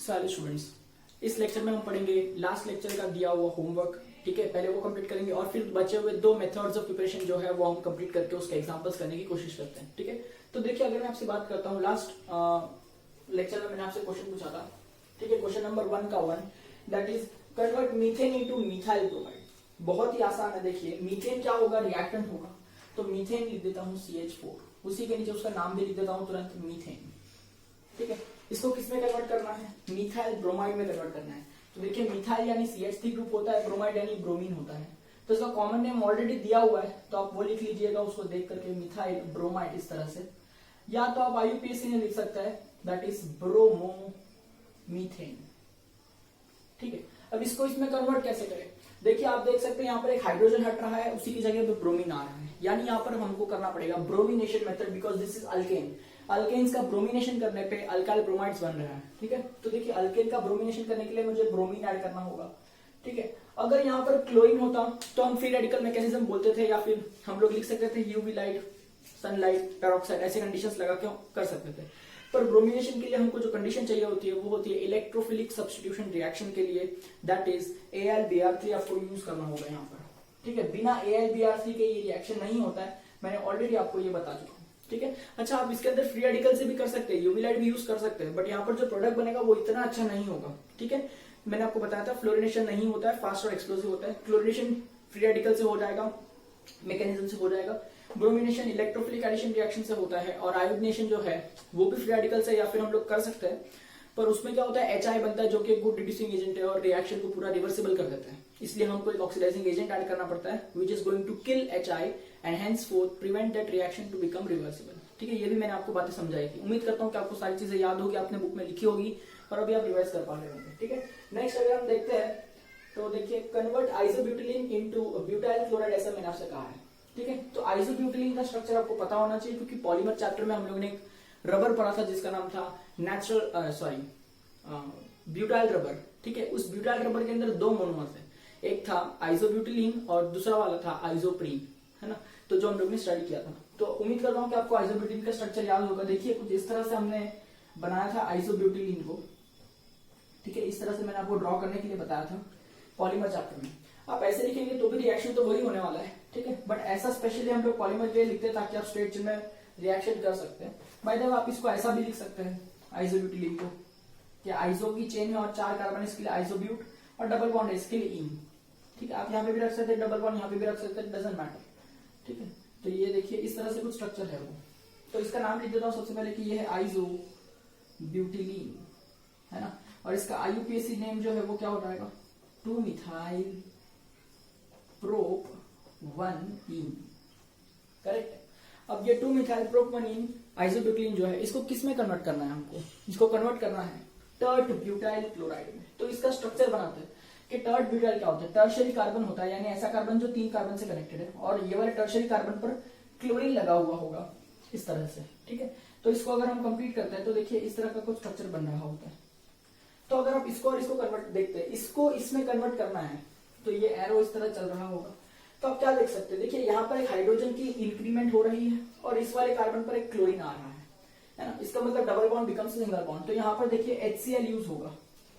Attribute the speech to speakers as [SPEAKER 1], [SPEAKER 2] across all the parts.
[SPEAKER 1] सारे स्टूडेंट्स, इस लेक्चर में हम पढ़ेंगे लास्ट लेक्चर का दिया हुआ होमवर्क। ठीक है, पहले वो कंप्लीट करेंगे और फिर बचे हुए 2 मेथड्स ऑफ प्रिपरेशन जो है वो हम कंप्लीट करके उसके एग्जांपल्स करने की कोशिश करते हैं। ठीक है, तो देखिए अगर मैं आपसे बात करता हूँ, लास्ट लेक्चर में मैंने आपसे क्वेश्चन पूछा था। ठीक है, क्वेश्चन नंबर 1 का 1 that is convert methane into methyl bromide. बहुत ही आसान है। देखिए मीथेन क्या होगा, रिएक्टेंट होगा, तो मीथेन लिख देता हूँ CH4, उसी के नीचे उसका नाम भी लिख देता हूँ तुरंत, मीथेन। ठीक है, इसको किसमें कन्वर्ट करना है, मिथाइल ब्रोमाइड में कन्वर्ट करना है। तो देखिए मिथाइल यानी CH3 ग्रुप होता है, ब्रोमाइड यानी ब्रोमीन होता है। तो इसका कॉमन नेम ऑलरेडी दिया हुआ है, तो आप वो लिख लीजिएगा उसको देख करके, मिथाइल ब्रोमाइड इस तरह से। या तो आप IUPAC में लिख सकता है, दैट इज ब्रोमो मीथेन। ठीक है, अब इसको इसमें कन्वर्ट कैसे करें। देखिए आप देख सकते हैं यहाँ पर एक हाइड्रोजन हट रहा है, उसी की जगह पे ब्रोमीन आ रहा है, यानी यहाँ पर हमको करना पड़ेगा bromination method, because this is alkane. Alkanes का ब्रोमिनेशन करने पे अल्काइल ब्रोमाइड्स बन रहा है। ठीक है, तो देखिए अल्केन का ब्रोमिनेशन करने के लिए मुझे ब्रोमीन ऐड करना होगा। ठीक है, अगर यहाँ पर क्लोरीन होता तो हम फ्री रेडिकल मैकेनिज्म बोलते थे, या फिर हम लोग लिख सकते थे यूवी लाइट, सनलाइट, पेरोक्साइड, ऐसे कंडीशंस लगा के कर सकते थे। पर ब्रोमिनेशन के लिए हमको जो कंडीशन चाहिए होती है वो होती है इलेक्ट्रोफिलिक सब्स्टिट्यूशन रिएक्शन के लिए, दैट इज AlBr3 आपको यूज करना होगा यहाँ पर। ठीक है, बिना AlBr3 के ये रिएक्शन नहीं होता है, मैंने ऑलरेडी आपको ये बता चुका हूँ। ठीक है, अच्छा आप इसके अंदर फ्री रेडिकल से भी कर सकते हैं, यूवी लाइट भी यूज कर सकते हैं, बट यहाँ पर जो प्रोडक्ट बनेगा वो इतना अच्छा नहीं होगा। ठीक है, मैंने आपको बताया था फ्लोरिनेशन नहीं होता है, फास्ट और एक्सप्लोसिव होता है। क्लोरिनेशन फ्री रेडिकल से हो जाएगा, मैकेनिज्म से हो जाएगा। ब्रोमिनेशन इलेक्ट्रोफिलिक एडिशन रिएक्शन से होता है, और आयोडीनेशन जो है वो भी फ्री रेडिकल से या फिर हम लोग कर सकते हैं, पर उसमें क्या होता है HI बनता है जो कि गुड रिड्यूसिंग एजेंट है और रिएक्शन को पूरा रिवर्सिबल कर देता है। इसलिए हमको एक ऑक्सीडाइजिंग एजेंट ऐड करना पड़ता है which is going to kill HI and henceforth prevent that reaction to become reversible. ठीक है, ये भी मैंने आपको बातें समझाई थी। उम्मीद करता हूँ कि आपको सारी चीजें याद होगी, आपने बुक में लिखी होगी और अभी आप रिवाइज कर पा रहे होंगे। ठीक है, नेक्स्ट अगर हम देखते हैं तो देखिए कन्वर्ट आइसोब्यूटिलीन इनटू ब्यूटाइल क्लोराइड, ऐसा मैंने आपसे कहा है। ठीक है, तो आइसोब्यूटिलीन का स्ट्रक्चर आपको पता होना चाहिए, क्योंकि पॉलीमर चैप्टर में हम लोगों ने एक रबर पढ़ा था जिसका नाम था ब्यूटाइल रबर। ठीक है, उस ब्यूटाइल रबर के अंदर 2 मोनोमर्स है, एक था आइसोब्यूटिलीन और दूसरा वाला था आइसोप्रीन, है ना। तो जो हम लोग ने स्टडी किया था, तो उम्मीद कर रहा हूँ कि आपको आइसोब्यूटिलीन का स्ट्रक्चर याद होगा। देखिए कुछ इस तरह से हमने बनाया था आइसोब्यूटिलीन को। ठीक है, इस तरह से मैंने आपको ड्रॉ करने के लिए बताया था पॉलीमर चैप्टर में। आप ऐसे लिखेंगे तो भी रिएक्शन तो वही होने वाला है। ठीक है, बट ऐसा स्पेशली हम लोग पॉलीमर के लिए लिखते हैं ताकि आप स्ट्रेट चेन में रिएक्शन कर सकते हैं। बाय द वे आप इसको ऐसा भी लिख सकते हैं आइसोब्यूटिलीन को, कि आइसो की चेन है और 4 कार्बन इसके लिए आइसोब्यूट, और डबल बॉन्ड है इसके लिए इन। ठीक है, आप यहाँ पे भी रख सकते हैं डबल बॉन्ड, यहाँ पे भी रख सकते हैं, डजंट मैटर। ठीक है, तो ये देखिए इस तरह से कुछ स्ट्रक्चर है वो। तो इसका नाम लिख देता हूँ सबसे पहले कि ये है आइसोब्यूटिलीन, है ना। और इसका IUPAC नेम जो है वो क्या हो जाएगा, 2-मिथाइल प्रोप 1-इन। करेक्ट है। अब ये 2-मिथाइल प्रोप 1-इन आइसोब्यूटिलीन जो है, इसको किस में कन्वर्ट करना है हमको, इसको कन्वर्ट करना है टर्ट ब्यूटाइल क्लोराइड में। तो इसका स्ट्रक्चर बनाते हैं कि टर्ट ब्यूटाइल क्या होता है, टर्शियरी कार्बन होता है, यानी ऐसा कार्बन जो 3 कार्बन से कनेक्टेड है, और ये वाले टर्शियरी कार्बन पर क्लोरीन लगा हुआ होगा इस तरह से। ठीक है, तो इसको अगर हम कंप्लीट करते हैं तो देखिए इस तरह का कुछ स्ट्रक्चर बन रहा होता है। तो अगर आप इसको और इसको कन्वर्ट देखते हैं, इसको इसमें कन्वर्ट करना है, तो ये एरो इस तरह चल रहा होगा। तो आप क्या देख सकते हैं, देखिए यहाँ पर एक हाइड्रोजन की इंक्रीमेंट हो रही है और इस वाले कार्बन पर एक क्लोरीन आ रहा है ना। इसका मतलब double bond becomes single bond. तो यहाँ पर देखिए HCl यूज होगा।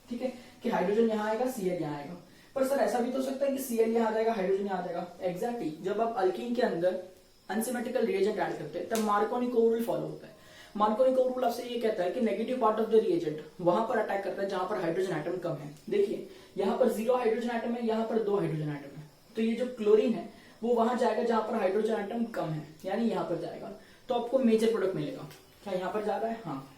[SPEAKER 1] ठीक है, कि हाइड्रोजन यहाँ आएगा, Cl यहाँ आएगा। पर सर ऐसा भी तो सकता है कि Cl यहाँ आ जाएगा, हाइड्रोजन यहाँ आ जाएगा। एग्जैक्टली, जब आप अल्कीन के अंदर अनसिमेट्रिकल रिएजेंट ऐड करते हैं तब मार्कोनी-कोव रूल फॉलो होता है। मार्कोनी-कोव रूल आपसे ये कहता है कि negative part of the reagent वहां पर अटैक करता है जहां पर हाइड्रोजन एटम कम है। देखिए यहाँ पर 0 हाइड्रोजन एटम है, यहाँ पर 2 हाइड्रोजन एटम है, तो ये जो क्लोरीन है वो वहां जाएगा जहां पर हाइड्रोजन एटम कम है, यानी यहाँ पर जाएगा, तो आपको मेजर प्रोडक्ट मिलेगा। क्या यहाँ पर जा रहा है, हाँ,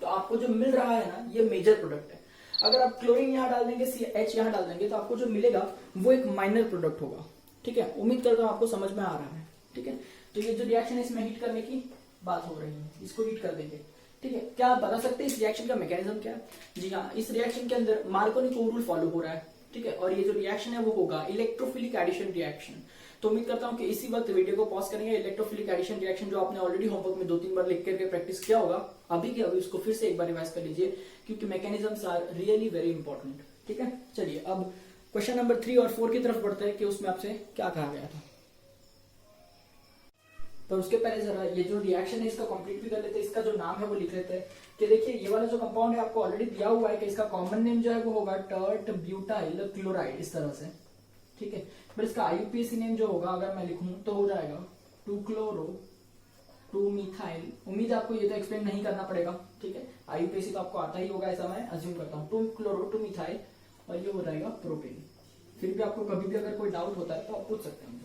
[SPEAKER 1] तो आपको जो मिल रहा है ना ये मेजर प्रोडक्ट है। अगर आप क्लोरीन यहाँ डाल देंगे, CH यहाँ डाल देंगे, तो आपको जो मिलेगा वो एक माइनर प्रोडक्ट होगा। ठीक है, उम्मीद करता हूँ आपको समझ में आ रहा है। ठीक है, तो ये जो रिएक्शन है इसमें हीट करने की बात हो रही है, इसको हीट कर देंगे। ठीक है, क्या आप बता सकते हैं इस रिएक्शन का मैकेनिज्म क्या है। जी हाँ, इस रिएक्शन के अंदर मार्कोनी-कोव रूल फॉलो हो रहा है। ठीक है, और ये जो रिएक्शन है वो होगा इलेक्ट्रोफिलिक एडिशन रिएक्शन। तो उम्मीद करता हूँ कि इसी वक्त वीडियो को पॉज करेंगे। इलेक्ट्रोफिलिक एडिशन रिएक्शन जो आपने ऑलरेडी होमवर्क में 2-3 बार लिख करके प्रैक्टिस किया होगा, अभी के अभी उसको फिर से एक बार रिवाइज कर लीजिए, क्योंकि mechanisms are really very important. ठीक है, चलिए अब क्वेश्चन नंबर 3 और 4 की तरफ बढ़ते हैं कि उसमें आपसे क्या कहा गया था। पर उसके पहले जरा ये जो रिएक्शन है इसका कंप्लीट भी कर लेते हैं, इसका जो नाम है वो लिख लेते हैं कि देखिए ये वाला जो कंपाउंड है आपको ऑलरेडी दिया हुआ है कि इसका कॉमन नेम जो है वो होगा टर्ट ब्यूटाइल क्लोराइड, इस तरह से, ठीक है। पर इसका आईयूपीएसी नेम जो होगा अगर मैं लिखूं तो हो जाएगा 2-क्लोरो 2-मिथाइल। उम्मीद है आपको ये तो एक्सप्लेन नहीं करना पड़ेगा, ठीक है, आईयूपीएसी तो आपको आता ही होगा ऐसा मैं अज्यूम करता हूँ। 2-क्लोरो 2-मिथाइल और ये हो जाएगा प्रोपेन। फिर भी आपको कभी भी अगर कोई डाउट होता है तो आप पूछ सकते हैं,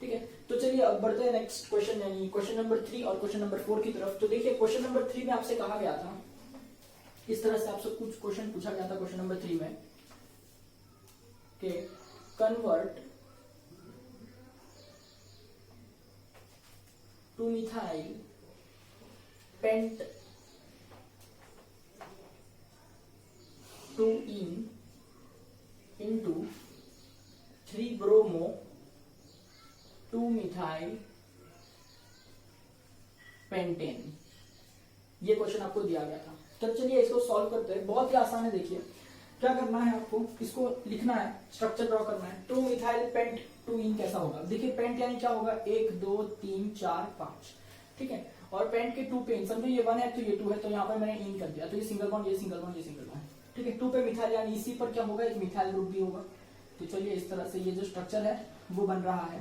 [SPEAKER 1] ठीक है। तो चलिए अब बढ़ते हैं नेक्स्ट क्वेश्चन यानी क्वेश्चन नंबर 3 और क्वेश्चन नंबर 4 की तरफ। तो देखिए क्वेश्चन नंबर 3 में आपसे कहा गया था, इस तरह से आपसे कुछ क्वेश्चन पूछा गया था क्वेश्चन नंबर 3 में कि कन्वर्ट 2-मिथाइल पेंट 2-ene into 3-bromo 2-मिथाइल पेंटेन। ये क्वेश्चन आपको दिया गया था। तो चलिए इसको सॉल्व करते हैं, बहुत ही आसान है। देखिए क्या करना है आपको, इसको लिखना है, स्ट्रक्चर ड्रॉ करना है। 2-मिथाइल पेंट 2-ene कैसा होगा, देखिए पेंट यानी क्या होगा 1 2 3 4 5, ठीक है। और पेंट के 2 पे समझो ये 1 है तो ये 2 है, तो यहाँ पर मैंने इन कर दिया, तो ये सिंगल बॉन्ड ये सिंगल बॉन्ड ये सिंगल बॉन्ड, ठीक है। 2 पे मिथाइल यानी इसी पर क्या होगा एक मिथाइल ग्रुप भी होगा। तो चलिए इस तरह से ये जो स्ट्रक्चर है वो बन रहा है,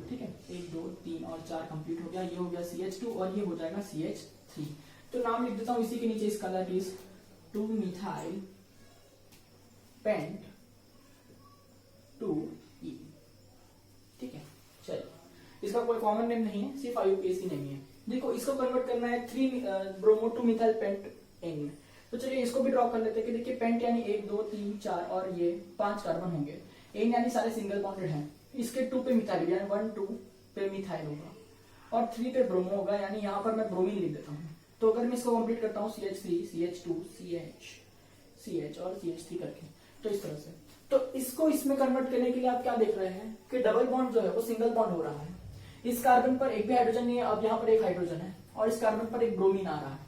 [SPEAKER 1] ठीक है। 1 2 3 और 4 कंप्लीट हो गया, ये हो गया CH2 और ये हो जाएगा CH3। तो नाम लिख देता हूं इसी के नीचे इसका, दैट इज 2-मिथाइल पेंट 2-ene, ठीक है। चलिए इसका कोई कॉमन नेम नहीं है, सिर्फ आईयूपीएसी नेम है। देखो इसको कन्वर्ट करना है 3-ब्रोमो 2-मिथाइल पेंट एन में। तो चलिए इसको भी ड्रॉ कर लेते हैं कि देखिए पेंट यानी 1 2 3 4 और ये 5 कार्बन होंगे, एन यानी सारे सिंगल बॉन्डेड हैं, इसके 2 पे मिथाइल यानी 1 2 पे मिथाइल होगा और 3 पे ब्रोमो होगा, यानी यहाँ पर मैं ब्रोमीन लिख देता हूँ। तो अगर मैं इसको कंप्लीट करता हूँ CH3 CH2 CH और CH3 करके, तो इस तरह से। तो इसको इसमें कन्वर्ट करने के लिए आप क्या देख रहे हैं कि डबल बॉन्ड जो है वो सिंगल बॉन्ड हो रहा है। इस कार्बन पर एक भी हाइड्रोजन नहीं है, अब यहाँ पर एक हाइड्रोजन है और इस कार्बन पर एक ब्रोमीन आ रहा है।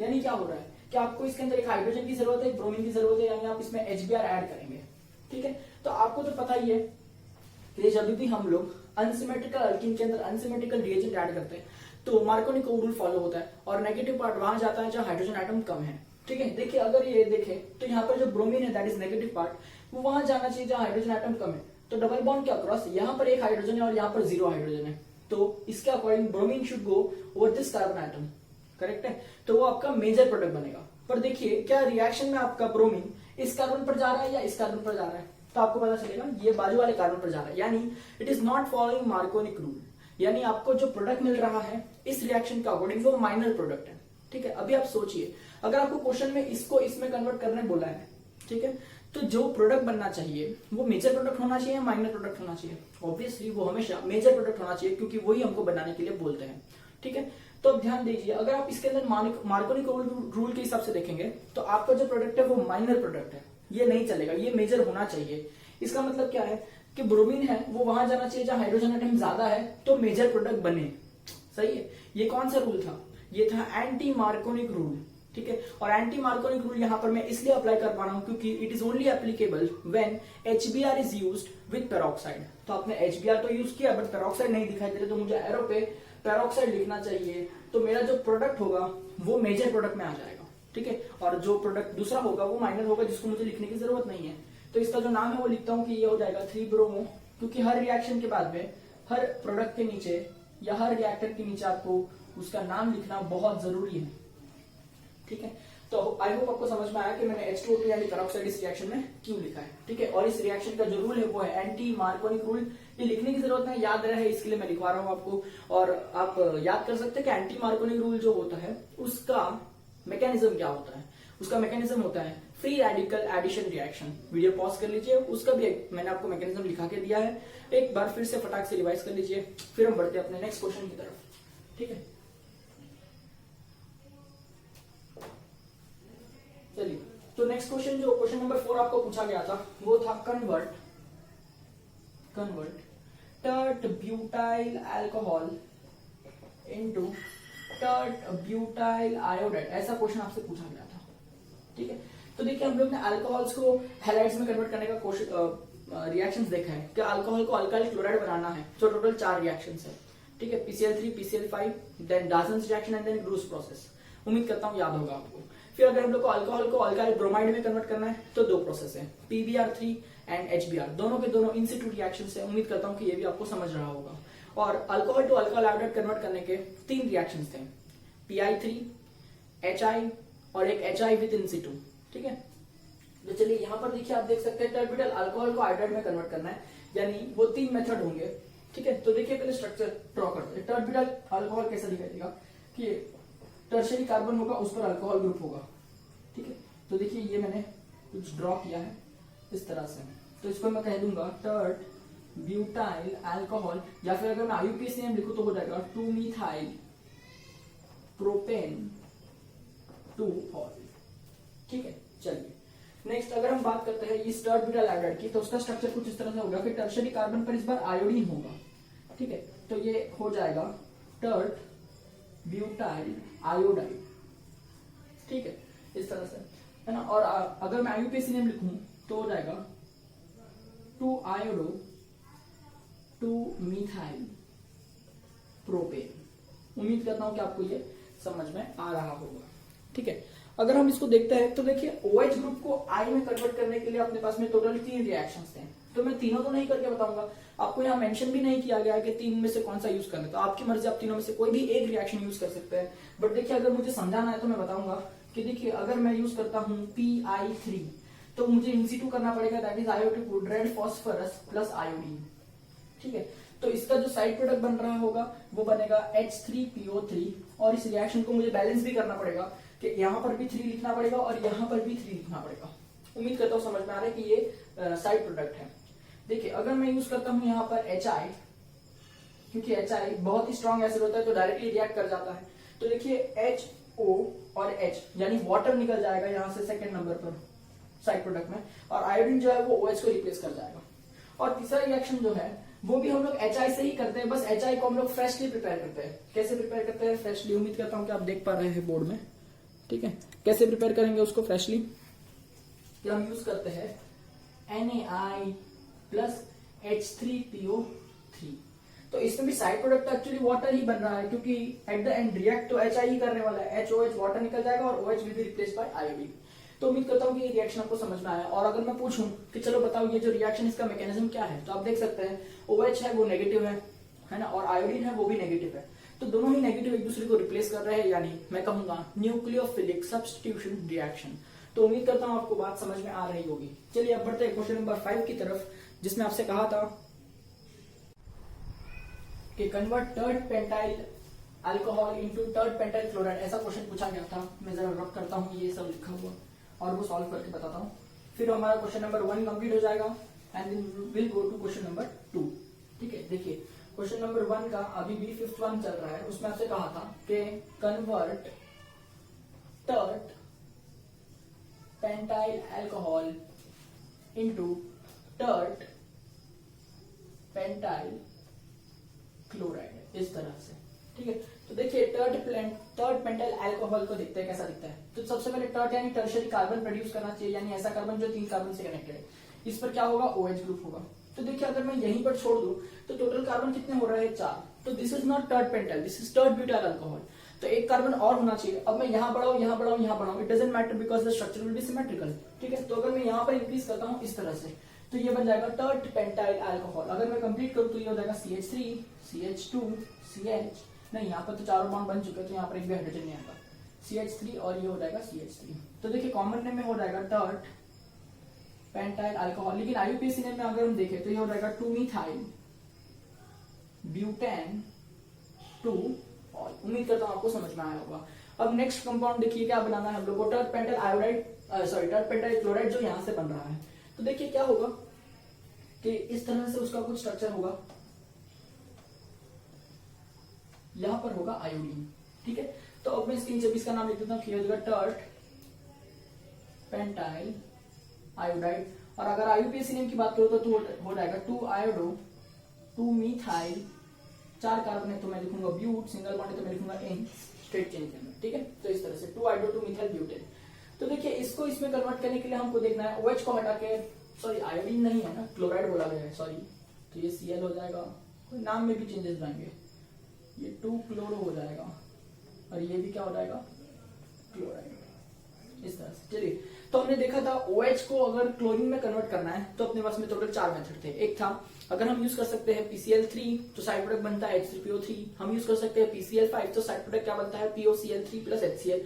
[SPEAKER 1] यानी क्या हो रहा है कि आपको इसके अंदर एक हाइड्रोजन की जरूरत है, एक ब्रोमीन की जरूरत है, यानी आप इसमें HBr ऐड करेंगे, ठीक है। तो आपको तो पता ही है कि जब भी हम लोग अनसिमेट्रिकल अल्कीन के अंदर अनसिमेट्रिकल रिएजेंट ऐड करते हैं तो मार्कोनी को रूल फॉलो होता है और नेगेटिव पार्ट वहां जाता है जहां हाइड्रोजन एटम कम है, ठीक है। देखिए अगर ये देखें तो यहाँ पर जो ब्रोमीन है दैट इज नेगेटिव पार्ट, वो वहां जाना चाहिए जहां हाइड्रोजन एटम कम है। तो डबल बॉन्ड के अक्रॉस यहाँ पर एक हाइड्रोजन है और यहाँ पर 0 हाइड्रोजन है, तो इसके according bromine should go over this carbon atom, correct है। तो वो आपका मेजर प्रोडक्ट बनेगा। पर देखिए क्या रिएक्शन में आपका ब्रोमीन इस कार्बन पर जा रहा है या इस कार्बन पर जा रहा है, तो आपको पता चलेगा ये बाजू वाले कार्बन पर जा रहा है, यानी it is not following मार्कोनिक rule, यानी आपको जो प्रोडक्ट मिल रहा है इस रिएक्शन के अकॉर्डिंग वो माइनर प्रोडक्ट है, ठीक है। अभी आप सोचिए अगर आपको क्वेश्चन में इसको इसमें कन्वर्ट करने बोला है, ठीक है, तो जो प्रोडक्ट बनना चाहिए वो मेजर प्रोडक्ट होना चाहिए या माइनर प्रोडक्ट होना चाहिए, ऑब्वियसली वो हमेशा मेजर प्रोडक्ट होना चाहिए क्योंकि वही हमको बनाने के लिए बोलते हैं, ठीक है। तो अब ध्यान दीजिए अगर आप इसके अंदर मार्कोनी रूल के हिसाब से देखेंगे तो आपका जो प्रोडक्ट है वो माइनर प्रोडक्ट है, ये नहीं चलेगा, ये मेजर होना चाहिए। इसका मतलब क्या है कि ब्रोमीन है वो वहां जाना चाहिए जहां हाइड्रोजन एटम ज्यादा है तो मेजर प्रोडक्ट बने, सही है। ये कौन सा रूल था, ये था एंटी मार्कोनिक रूल, ठीक है। और एंटी मार्कोनिक रूल यहाँ पर मैं इसलिए अप्लाई कर पा रहा हूं क्योंकि it is only applicable when HBr is used with peroxide. तो आपने HBr तो यूज किया बट पेरोक्साइड नहीं दिखाई दे रहे, तो मुझे एरो पे पेरोक्साइड लिखना चाहिए, तो मेरा जो प्रोडक्ट होगा वो मेजर प्रोडक्ट में आ जाएगा, ठीक है। और जो प्रोडक्ट दूसरा होगा वो माइनर होगा जिसको मुझे लिखने की जरूरत नहीं है। तो इसका जो नाम है वो लिखता हूं कि ये हो जाएगा 3-ब्रोमो, क्योंकि हर रिएक्शन के बाद में हर प्रोडक्ट के नीचे या हर रिएक्टर के नीचे आपको उसका नाम लिखना बहुत जरूरी है, ठीक है। तो आई होप आपको समझ में आया कि मैंने H2O2 यानी पेरोक्साइड इस रिएक्शन में क्यों लिखा है, ठीक है। और इस रिएक्शन का जो रूल है वो है एंटी मार्कोनिक रूल, ये लिखने की जरूरत नहीं, याद रहे इसके लिए मैं लिखवा रहा हूं आपको। और आप याद कर सकते हैं कि एंटी मार्कोनिक रूल जो होता है उसका मैकेनिज्म क्या होता है, उसका मैकेनिज्म होता है free radical addition reaction. Video pause कर लीजिए, उसका भी मैंने आपको मैकेनिज्म लिखा के दिया है, एक बार फिर से फटाक से रिवाइज कर लीजिए, फिर हम बढ़ते हैं अपने नेक्स्ट क्वेश्चन की तरफ, ठीक है। चलिए तो नेक्स्ट क्वेश्चन जो क्वेश्चन नंबर 4 आपको पूछा गया था वो था convert tert butyl alcohol into tert butyl iodide, ऐसा क्वेश्चन आपसे पूछा गया था, ठीक है। तो देखिए हम लोग ने अल्कोहल्स को हैलाइड्स में कन्वर्ट करने का कोशिश रिएक्शंस देखा है कि अल्कोहल को अल्काइल क्लोराइड बनाना है, तो टोटल 4 रिएक्शंस है, ठीक है, PCl3 PCl5 then Darzens reaction and then Groves process. उम्मीद करता हूँ याद होगा आपको। फिर अगर हम लोग को अल्कोहल को अल्काइल ब्रोमाइड में कन्वर्ट करना है तो दो प्रोसेस है, PBr3 एंड HBr, दोनों के दोनों इन सिटू रिएक्शंस है। उम्मीद करता हूँ कि ये भी आपको समझ रहा होगा। और alcohol to alcohol iodide convert करने के 3 रिएक्शंस थे, PI3, HI और एक HI विद इन सिटू। ठीक है, तो चलिए यहाँ पर देखिए, आप देख सकते हैं टर्बिडल अल्कोहल को आयोडाइड में कन्वर्ट करना है, यानी वो 3 मेथड होंगे। ठीक है, तो देखिए पहले स्ट्रक्चर ड्रॉ करते हैं। टर्बिडल अल्कोहल कैसा दिखाई देगा कि टर्शियरी कार्बन होगा, उस पर अल्कोहल ग्रुप होगा। ठीक है, तो देखिए ये मैंने कुछ ड्रॉ किया है इस तरह से, तो इसको मैं कह दूंगा टर्ट ब्यूटाइल अल्कोहल, या फिर अगर मैं IUPAC नेम लिखूं तो हो जाएगा 2-methyl प्रोपेन 2-ऑल। ठीक है, चलिए नेक्स्ट अगर हम बात करते हैं इस टर्ट ब्यूटाइल आयोडाइड की, तो उसका स्ट्रक्चर कुछ इस तरह से होगा कि टर्शियरी कार्बन पर इस बार आयोडीन होगा। ठीक है, तो ये हो जाएगा टर्ट ब्यूटाइल आयोडाइड। ठीक है, इस तरह से है ना। और अगर मैं IUPAC नेम लिखूं तो हो जाएगा 2-iodo 2-methyl प्रोपेन। उम्मीद करता हूं कि आपको ये समझ में आ रहा होगा। ठीक है, अगर हम इसको देखते हैं तो देखिए OH ग्रुप को I में कन्वर्ट करने के लिए अपने पास में टोटल 3 रिएक्शंस थे, तो मैं तीनों तो नहीं करके बताऊंगा आपको। यहाँ मेंशन भी नहीं किया गया है कि 3 में से कौन सा यूज करना है, तो आपकी मर्जी, आप तीनों में से कोई भी एक रिएक्शन यूज कर सकते हैं। बट देखिए अगर मुझे समझाना है तो मैं बताऊंगा कि देखिए अगर मैं यूज करता हूँ PI3 तो मुझे in-situ करना पड़ेगा, that is IO2 red phosphorus plus iodine. ठीक है, तो इसका जो साइड प्रोडक्ट बन रहा होगा वो बनेगा H3PO3, और इस रिएक्शन को मुझे बैलेंस भी करना पड़ेगा कि यहाँ पर भी 3 लिखना पड़ेगा और यहाँ पर भी 3 लिखना पड़ेगा। उम्मीद करता हूँ समझ में आ रहा है कि ये साइड प्रोडक्ट है। देखिए अगर मैं यूज करता हूँ यहाँ पर HI, क्योंकि HI बहुत ही स्ट्रॉन्ग एसिड होता है तो डायरेक्टली रिएक्ट कर जाता है, तो देखिए HO और H यानी वाटर निकल जाएगा यहाँ से सेकेंड नंबर पर साइड प्रोडक्ट में, और आयोडीन जो है वो OH को रिप्लेस कर जाएगा। और तीसरा रिएक्शन जो है वो भी हम लोग HI से ही करते हैं, बस HI को हम लोग फ्रेशली प्रिपेयर करते हैं। कैसे प्रिपेयर करते हैं फ्रेशली, उम्मीद करता हूँ कि आप देख पा रहे हैं बोर्ड में। ठीक है, कैसे प्रिपेयर करेंगे उसको फ्रेशली, कि हम यूज करते हैं NaI प्लस H3PO3। तो इसमें भी साइड प्रोडक्ट एक्चुअली वाटर ही बन रहा है, क्योंकि एट द एंड रिएक्ट तो HI ही करने वाला है। HOH वाटर निकल जाएगा और OH will be replace by iodine. तो उम्मीद करता हूँ कि ये रिएक्शन आपको समझ में आया। और अगर मैं पूछूं कि चलो बताओ ये जो रिएक्शन इसका मैकेनिज्म क्या है, तो आप देख सकते हैं OH है वो नेगेटिव है ना, और आयोडीन है वो भी नेगेटिव है, तो दोनों ही नेगेटिव एक दूसरे को रिप्लेस कर रहे हैं, यानी मैं कहूंगा न्यूक्लियोफिलिक सब्स्टिट्यूशन रिएक्शन। तो उम्मीद करता हूँ आपको बात समझ में आ रही होगी। चलिए अब बढ़ते हैं क्वेश्चन नंबर 5 की तरफ, जिसमें आपसे कहा था कि convert tert pentyl alcohol into tert pentyl chloride, ऐसा क्वेश्चन पूछा गया था। मैं जरा रब करता हूँ ये सब लिखा हुआ और वो सॉल्व करके बताता हूँ, फिर हमारा क्वेश्चन नंबर 1 कंप्लीट हो जाएगा and then will go to question number 2। ठीक है, देखिए क्वेश्चन नंबर 1 का अभी भी 5th वन चल रहा है, उसमें आपसे कहा था कि convert tert pentyl alcohol into tert pentyl chloride, इस तरह से। ठीक है, तो देखिए टर्ट पेंटाइल अल्कोहल को देखते हैं कैसा दिखता है। तो सबसे पहले टर्ट यानी टर्शियरी कार्बन प्रोड्यूस करना चाहिए, यानी ऐसा कार्बन जो 3 कार्बन से कनेक्टेड है। इस पर क्या होगा, OH ग्रुप होगा। तो देखिए अगर मैं यहीं पर छोड़ दूं तो टोटल कार्बन कितने हो रहे हैं, 4। तो this is not tert pentyl, this is tert butyl alcohol. तो एक कार्बन और होना चाहिए। अब मैं यहाँ बढ़ाऊं, यहाँ बढ़ाऊं, यहाँ बढ़ाऊं, it doesn't matter because the structure will be symmetrical. ठीक है, तो अगर मैं यहाँ पर इंक्रीज करता हूँ इस तरह से, तो ये बन जाएगा टर्ट पेंटाइल अल्कोहल। अगर मैं कंप्लीट करूँ तो ये हो जाएगा CH3 CH2 CH, नहीं यहाँ पर तो चारों बॉन्ड बन चुके हैं, तो यहाँ पर एक भी हाइड्रोजन नहीं आएगा, CH3 और ये हो जाएगा CH3। तो देखिए कॉमन नेम में हो जाएगा टर्ट पेंटाइल अल्कोहल, लेकिन IUPAC नेम में अगर हम देखें तो ये हो जाएगा 2-methyl ब्यूटेन 2-ऑल। उम्मीद करता हूँ आपको समझ में आया होगा। अब नेक्स्ट कंपाउंड देखिए क्या बनाना है हम लोग को, tert pentyl iodide, sorry tert pentyl chloride जो यहाँ से बन रहा है। तो देखिए क्या होगा कि इस तरह से उसका कुछ स्ट्रक्चर होगा, यहां पर होगा आयोडीन। ठीक है, तो अब मैं इसके नीचे भी इसका नाम लिख देता हूँ, टर्ट पेंटाइल आयोडाइड। और अगर IUPAC नेम की बात करूं तो हो जाएगा 2-iodo 2-methyl, 4 कार्बन है तो मैं लिखूंगा ब्यूट, सिंगल बॉन्ड है तो मैं लिखूंगा इन, स्ट्रेट चेन के अंदर। ठीक है, तो इस तरह से 2-iodo 2-methyl ब्यूटेन। तो देखिए इसको इसमें कन्वर्ट करने के लिए हमको देखना है OH को हटा के, सॉरी आयोडीन नहीं है ना, क्लोराइड बोला गया है, सॉरी, तो ये Cl हो जाएगा, नाम में भी चेंजेस आएंगे, ये 2 क्लोरो हो जाएगा और ये भी क्या हो जाएगा, क्लोराइड, इस तरह से। चलिए, तो हमने देखा था OH को अगर क्लोरीन में कन्वर्ट करना है तो अपने पास में टोटल 4 मेथड थे। एक था अगर हम यूज कर सकते हैं PCl3 तो साइड प्रोडक्ट बनता है H3PO3। हम यूज कर सकते हैं PCl5 तो साइड प्रोडक्ट क्या बनता है POCl3 प्लस HCl।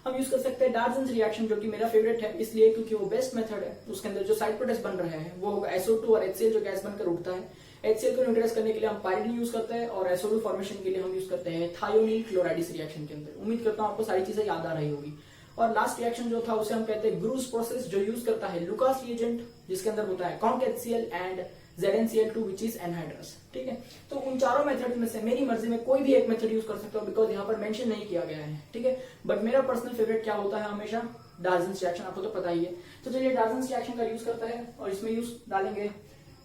[SPEAKER 1] हम यूज कर सकते हैं डार्जन्स रिएक्शन जो कि मेरा फेवरेट है इसलिए क्योंकि वो बेस्ट मेथड है। उसके अंदर जो साइड प्रोडक्ट्स बन रहे हैं वो होगा SO2 और HCl जो गैस बनकर उठता है। HCl को न्यूट्रलाइज करने के लिए हम पायरीडीन यूज करते हैं और SO2 फॉर्मेशन के लिए हम यूज करते हैं थायोनील क्लोराइड रिएक्शन के अंदर। उम्मीद करता हूं आपको सारी चीजें याद आ रही होगी। और लास्ट रिएक्शन जो था उसे हम कहते हैं ग्रूस प्रोसेस जो यूज करता है लुकास रिएजेंट जिसके अंदर होता है conc HCl and ZnCl2 which is anhydrous. ठीक है, तो उन चारों मेथड में से मेरी मर्जी में कोई भी एक मेथड यूज कर सकता हूं बिकॉज यहाँ पर मेंशन नहीं किया गया है। ठीक है, बट मेरा पर्सनल फेवरेट क्या होता है हमेशा डार्जन्स रिएक्शन, आपको तो पता ही है। तो चलिए डार्जन्स रिएक्शन का यूज करता है और इसमें यूज डालेंगे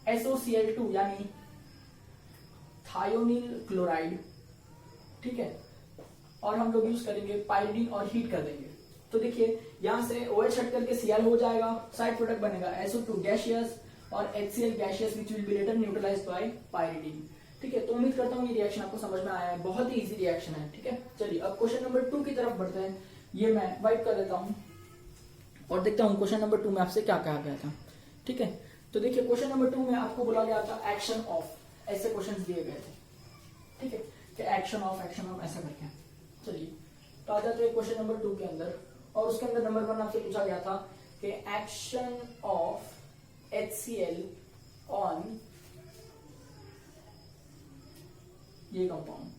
[SPEAKER 1] SOCl2 यानी थायोनील क्लोराइड। ठीक है, और हम लोग यूज करेंगे पायरीडीन और हीट कर देंगे। तो देखिए यहां से OH हट करके Cl हो जाएगा, साइड प्रोडक्ट बनेगा SO2 गैसियस और HCl gaseous which will be later neutralized by pyridine. ठीक है, तो उम्मीद करता हूँ ये रिएक्शन आपको समझ में आया है, बहुत ही इजी रिएक्शन है। ठीक है, चलिए अब क्वेश्चन नंबर 2 की तरफ बढ़ते हैं। ये मैं वाइप कर देता हूँ और देखता हूँ क्वेश्चन नंबर 2 में आपसे क्या कहा गया था। ठीक है, तो देखिए क्वेश्चन नंबर 2 में आपको बोला गया था एक्शन ऑफ, ऐसे क्वेश्चन दिए गए थे। ठीक है, कि एक्शन ऑफ ऐसा करके। चलिए तो आ जाते हैं क्वेश्चन नंबर 2 के अंदर और उसके अंदर नंबर 1 आपसे पूछा गया था कि एक्शन ऑफ HCl ऑन ये कंपाउंड।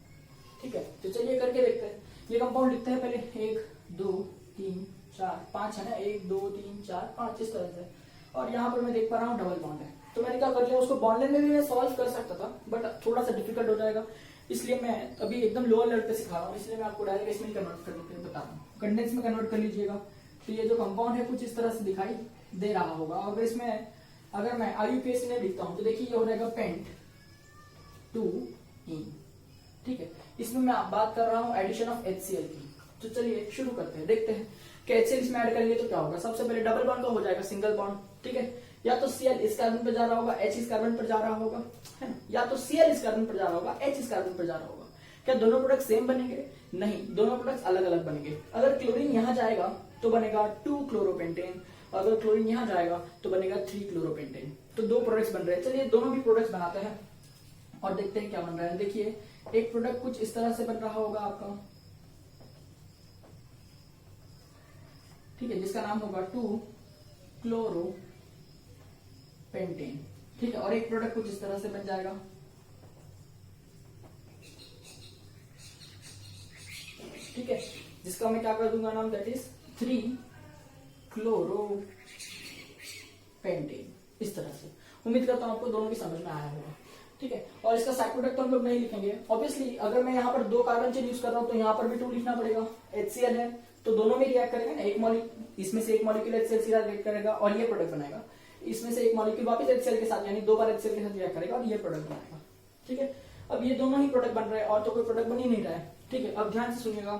[SPEAKER 1] ठीक है, तो चलिए करके देखते हैं। ये कंपाउंड लिखते हैं पहले 1 2 3 4 5 है ना, 1 2 3 4 5 इस तरह से। और यहाँ पर मैं देख पा रहा हूँ डबल बॉन्ड है, तो मैंने क्या कर लिया उसको बॉन्ड लेने में भी मैं सॉल्व कर सकता था बट थोड़ा सा डिफिकल्ट हो जाएगा इसलिए मैं अभी एकदम लोअर लेवल पे सिखा रहा हूँ, इसलिए मैं आपको डायरेक्ट इसमें कन्वर्ट करने के लिए बता रहा हूँ। कंडेंस में कन्वर्ट कर लीजिएगा। तो ये जो कंपाउंड है कुछ इस तरह से दिखाई दे रहा होगा। अगर इसमें अगर मैं IUPAC में लिखता हूँ तो देखिए ये हो जाएगा पेंट 2 इन। ठीक है, इसमें मैं बात कर रहा हूँ एडिशन ऑफ HCl की। तो चलिए शुरू करते हैं, देखते हैं कि HCl इसमें ऐड करेंगे तो क्या होगा। सबसे पहले डबल बॉन्ड का हो जाएगा सिंगल बॉन्ड। ठीक है, या तो Cl इस कार्बन पर जा रहा होगा, H इस कार्बन पर जा रहा होगा, है ना, या तो Cl इस कार्बन पर जा रहा होगा, H इस कार्बन पर जा रहा होगा। क्या दोनों प्रोडक्ट सेम बनेंगे? नहीं, दोनों प्रोडक्ट्स अलग अलग बनेंगे। अगर क्लोरीन यहां जाएगा तो बनेगा 2 क्लोरोपेंटेन, अगर क्लोरीन यहां जाएगा तो बनेगा 3 क्लोरोपेंटेन। तो 2 प्रोडक्ट्स बन रहे हैं। चलिए दोनों भी प्रोडक्ट्स बनाते हैं और देखते हैं क्या बन रहा है। देखिए एक प्रोडक्ट कुछ इस तरह से बन रहा होगा आपका, ठीक है, जिसका नाम होगा 2 क्लोरोपेंटेन। ठीक है, और एक प्रोडक्ट कुछ इस तरह से बन जाएगा, ठीक है, जिसका मैं क्या कर दूंगा नाम, दैट इज 3 क्लोरोपेंटेन। इस तरह से उम्मीद करता हूं आपको दोनों भी समझ में आया होगा। ठीक है, और इसका साइड प्रोडक्ट तो हम लोग नहीं लिखेंगे ऑब्वियसली। अगर मैं यहाँ पर 2 कार्बन चेन यूज कर रहा हूं तो यहाँ पर भी 2 लिखना पड़ेगा। HCl है तो दोनों में रिएक्ट करेगा ना, एक मॉलिक्यूल इसमें से एक मॉलिक्यूल HCl सीधा रिएक्ट करेगा और ये प्रोडक्ट बनाएगा। इसमें से एक मॉलिक्यूल वापस HCl के साथ यानी 2 बार HCl के साथ रिएक्ट करेगा और ये प्रोडक्ट बनाएगा। ठीक है, अब ये दोनों ही प्रोडक्ट बन रहे हैं और तो कोई प्रोडक्ट बन ही नहीं रहा है। ठीक है, अब ध्यान से सुनिएगा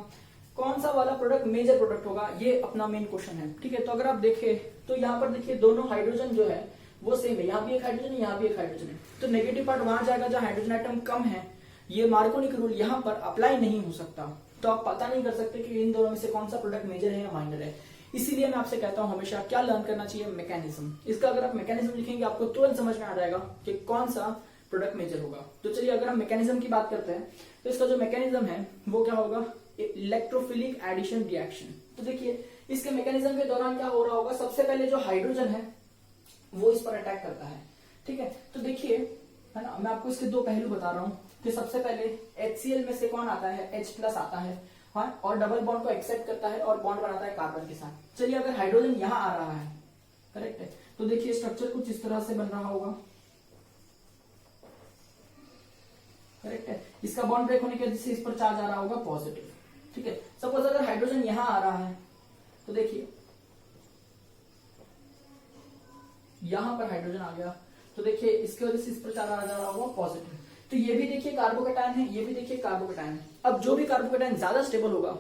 [SPEAKER 1] कौन सा वाला प्रोडक्ट मेजर प्रोडक्ट होगा, ये अपना मेन क्वेश्चन है। ठीक है, तो अगर आप देखें तो यहाँ पर देखिए दोनों हाइड्रोजन जो है वो सेम है, यहाँ भी एक हाइड्रोजन है, यहाँ भी एक हाइड्रोजन है। तो नेगेटिव पार्ट वहां जाएगा जहां हाइड्रोजन आइटम कम है। ये मार्कोनी का रूल यहाँ पर अप्लाई नहीं हो सकता, तो आप पता नहीं कर सकते कि इन दोनों में से कौन सा प्रोडक्ट मेजर है या माइनर है। इसीलिए मैं आपसे कहता हूं हमेशा क्या लर्न करना चाहिए, मैकेनिज्म। इसका अगर आप मैकेनिज्म लिखेंगे आपको तुरंत समझ में आ जाएगा कि कौन सा प्रोडक्ट मेजर होगा। तो चलिए अगर हम मैकेनिज्म की बात करते हैं तो इसका जो मैकेनिज्म है वो क्या होगा, इलेक्ट्रोफिलिक एडिशन रिएक्शन। तो देखिए इसके मैकेनिज्म के दौरान क्या हो रहा होगा, सबसे पहले जो हाइड्रोजन है वो इस पर अटैक करता है। ठीक है, तो देखिए है ना, मैं आपको इसके 2 पहलू बता रहा हूँ कि सबसे पहले HCl में से कौन आता है, H प्लस आता है, हाँ, और डबल बॉन्ड को एक्सेप्ट करता है और बॉन्ड बनाता है कार्बन के साथ। चलिए अगर हाइड्रोजन यहाँ आ रहा है, करेक्ट है, तो देखिए स्ट्रक्चर कुछ इस तरह से बन रहा होगा, करेक्ट है। इसका बॉन्ड ब्रेक होने की वजह से इस पर चार्ज आ रहा होगा पॉजिटिव। ठीक है, सपोज अगर हाइड्रोजन यहां आ रहा है तो देखिए यहां पर हाइड्रोजन आ गया तो देखिए इसकी वजह से इस पर चार्ज आ रहा होगा पॉजिटिव। तो ये भी देखिए कार्बोकेटायन है, ये भी देखिए कार्बोकेटायन है। अब जो भी कार्बोकेटायन ज्यादा स्टेबल होगा,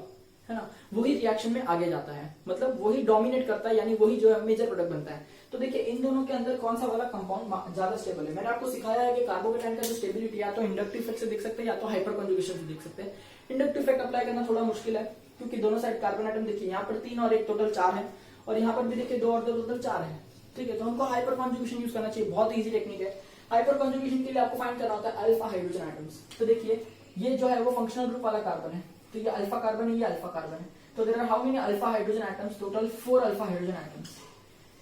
[SPEAKER 1] है ना, वही रिएक्शन में आगे जाता है, मतलब वही डोमिनेट करता है, यानी वही जो है मेजर प्रोडक्ट बनता है। तो देखिए इन दोनों के अंदर कौन सा वाला कंपाउंड ज्यादा स्टेबल है। मैंने आपको सिखाया है कि कार्बोकेटाइन का जो स्टेबिलिटी या तो इंडक्टिव इफेक्ट से देख सकते हैं या तो हाइपर कंजुगेशन से देख सकते हैं। इंडक्टिव इफेक्ट अप्लाई करना थोड़ा मुश्किल है क्योंकि दोनों साइड कार्बन एटम देखिए यहाँ पर 3 और 1 टोटल 4 है, और यहाँ पर भी देखिए 2 और 2 टोटल 4 है। ठीक है, तो हमको हाइपर कंजुगेशन यूज करना चाहिए, बहुत इजी टेक्निक है। हाइपर कंजुगेशन के लिए आपको फाइंड करना होता है अल्फा हाइड्रोजन एटम्स। तो देखिए ये जो है वो फंक्शनल ग्रुप वाला कार्बन है, तो ये अल्फा कार्बन है, ये अल्फा कार्बन है। तो there are how many alpha hydrogen atoms, total 4 alpha hydrogen atoms.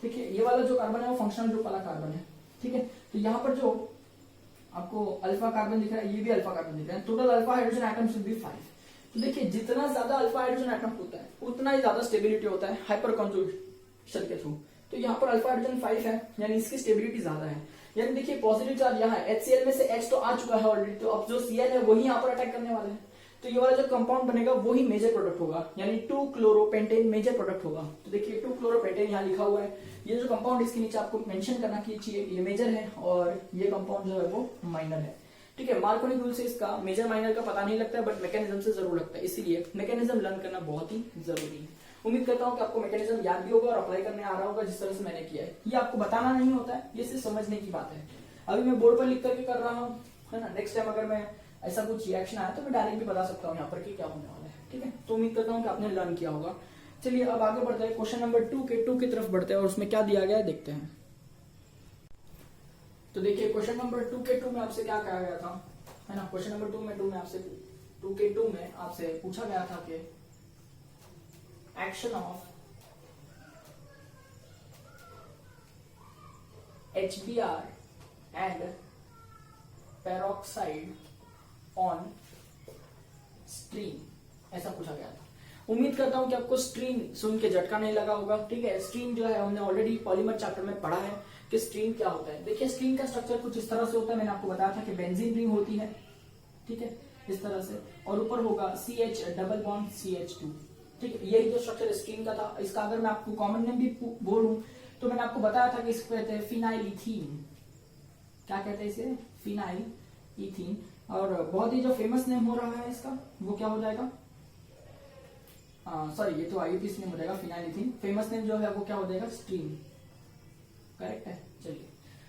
[SPEAKER 1] ठीक है, ये वाला जो कार्बन है वो फंक्शनल ग्रुप वाला कार्बन है। ठीक है, तो यहाँ पर जो आपको अल्फा कार्बन दिख रहा है ये भी अल्फा कार्बन दिख रहा है, total alpha hydrogen atoms will be 5। तो देखिए जितना ज्यादा अल्फा हाइड्रोजन एटम होता है उतना ही ज्यादा स्टेबिलिटी होता है हाइपर कंजुगेशन के थ्रू। तो यहाँ पर अल्फा हाइड्रोजन 5 है, यानी इसकी स्टेबिलिटी ज्यादा है। यानी देखिए पॉजिटिव चार्ज यहाँ है, HCl में से H तो आ चुका है ऑलरेडी, तो अब जो Cl है वही यहाँ पर अटैक करने वाला है। तो ये वाला जो कंपाउंड बनेगा वही मेजर प्रोडक्ट होगा, यानी 2-क्लोरोपेंटेन मेजर प्रोडक्ट होगा। तो देखिए 2-क्लोरोपेंटेन यहाँ लिखा हुआ है, ये जो कंपाउंड इसके नीचे आपको मेंशन करना चाहिए ये मेजर है और ये कंपाउंड जो है वो माइनर है। ठीक है, मार्कोनी रूल से इसका मेजर माइनर का पता नहीं लगता है, बट मैकेनिज्म से जरूर लगता है, इसीलिए मैकेनिज्म लर्न करना बहुत ही जरूरी है। उम्मीद करता हूँ कि आपको मैकेनिज्म याद भी होगा और अप्लाई करने आ रहा होगा जिस तरह से मैंने किया है। ये आपको बताना नहीं होता है, ये सिर्फ समझने की बात है। अभी मैं बोर्ड पर लिख करके कर रहा हूँ, है ना, नेक्स्ट टाइम अगर मैं ऐसा कुछ रिएक्शन आया तो मैं डायरेक्ट भी बता सकता हूँ यहाँ पर कि क्या होने वाला है। ठीक है, तो उम्मीद करता हूँ कि आपने लर्न किया होगा। चलिए अब आगे बढ़ते हैं, क्वेश्चन नंबर 2 की तरफ बढ़ते हैं और उसमें क्या दिया गया है देखते हैं। तो देखिए क्वेश्चन नंबर 2 में आपसे क्या कहा गया था, है ना। क्वेश्चन नंबर 2 में आपसे 2 में आपसे पूछा गया था कि action of HBr and peroxide on stream, ऐसा पूछा गया था। उम्मीद करता हूं कि आपको स्ट्रीम सुन के झटका नहीं लगा होगा। ठीक है, स्ट्रीम जो है हमने ऑलरेडी पॉलीमर चैप्टर में पढ़ा है कि स्ट्रीम क्या होता है। देखिए स्ट्रीम का स्ट्रक्चर कुछ इस तरह से होता है, मैंने आपको बताया था कि बेंजीन रिंग होती है, ठीक है, इस तरह से, और ऊपर होगा CH डबल बॉन्ड CH2। ठीक है, यही जो स्ट्रक्चर स्ट्रीम का था। इसका अगर मैं आपको कॉमन नेम भी बोलूं तो मैंने आपको बताया था कि इसको कहते हैं फिनाइल इथीन। क्या कहते हैं इसे? Phenyl ethene. और बहुत ही जो फेमस नेम हो रहा है इसका वो क्या हो जाएगा, सॉरी ये तो IUPAC नेम हो जाएगा, फिनाइल इथीन। फेमस नेम जो है वो क्या हो जाएगा, स्ट्रीम। करेक्ट है। चलिए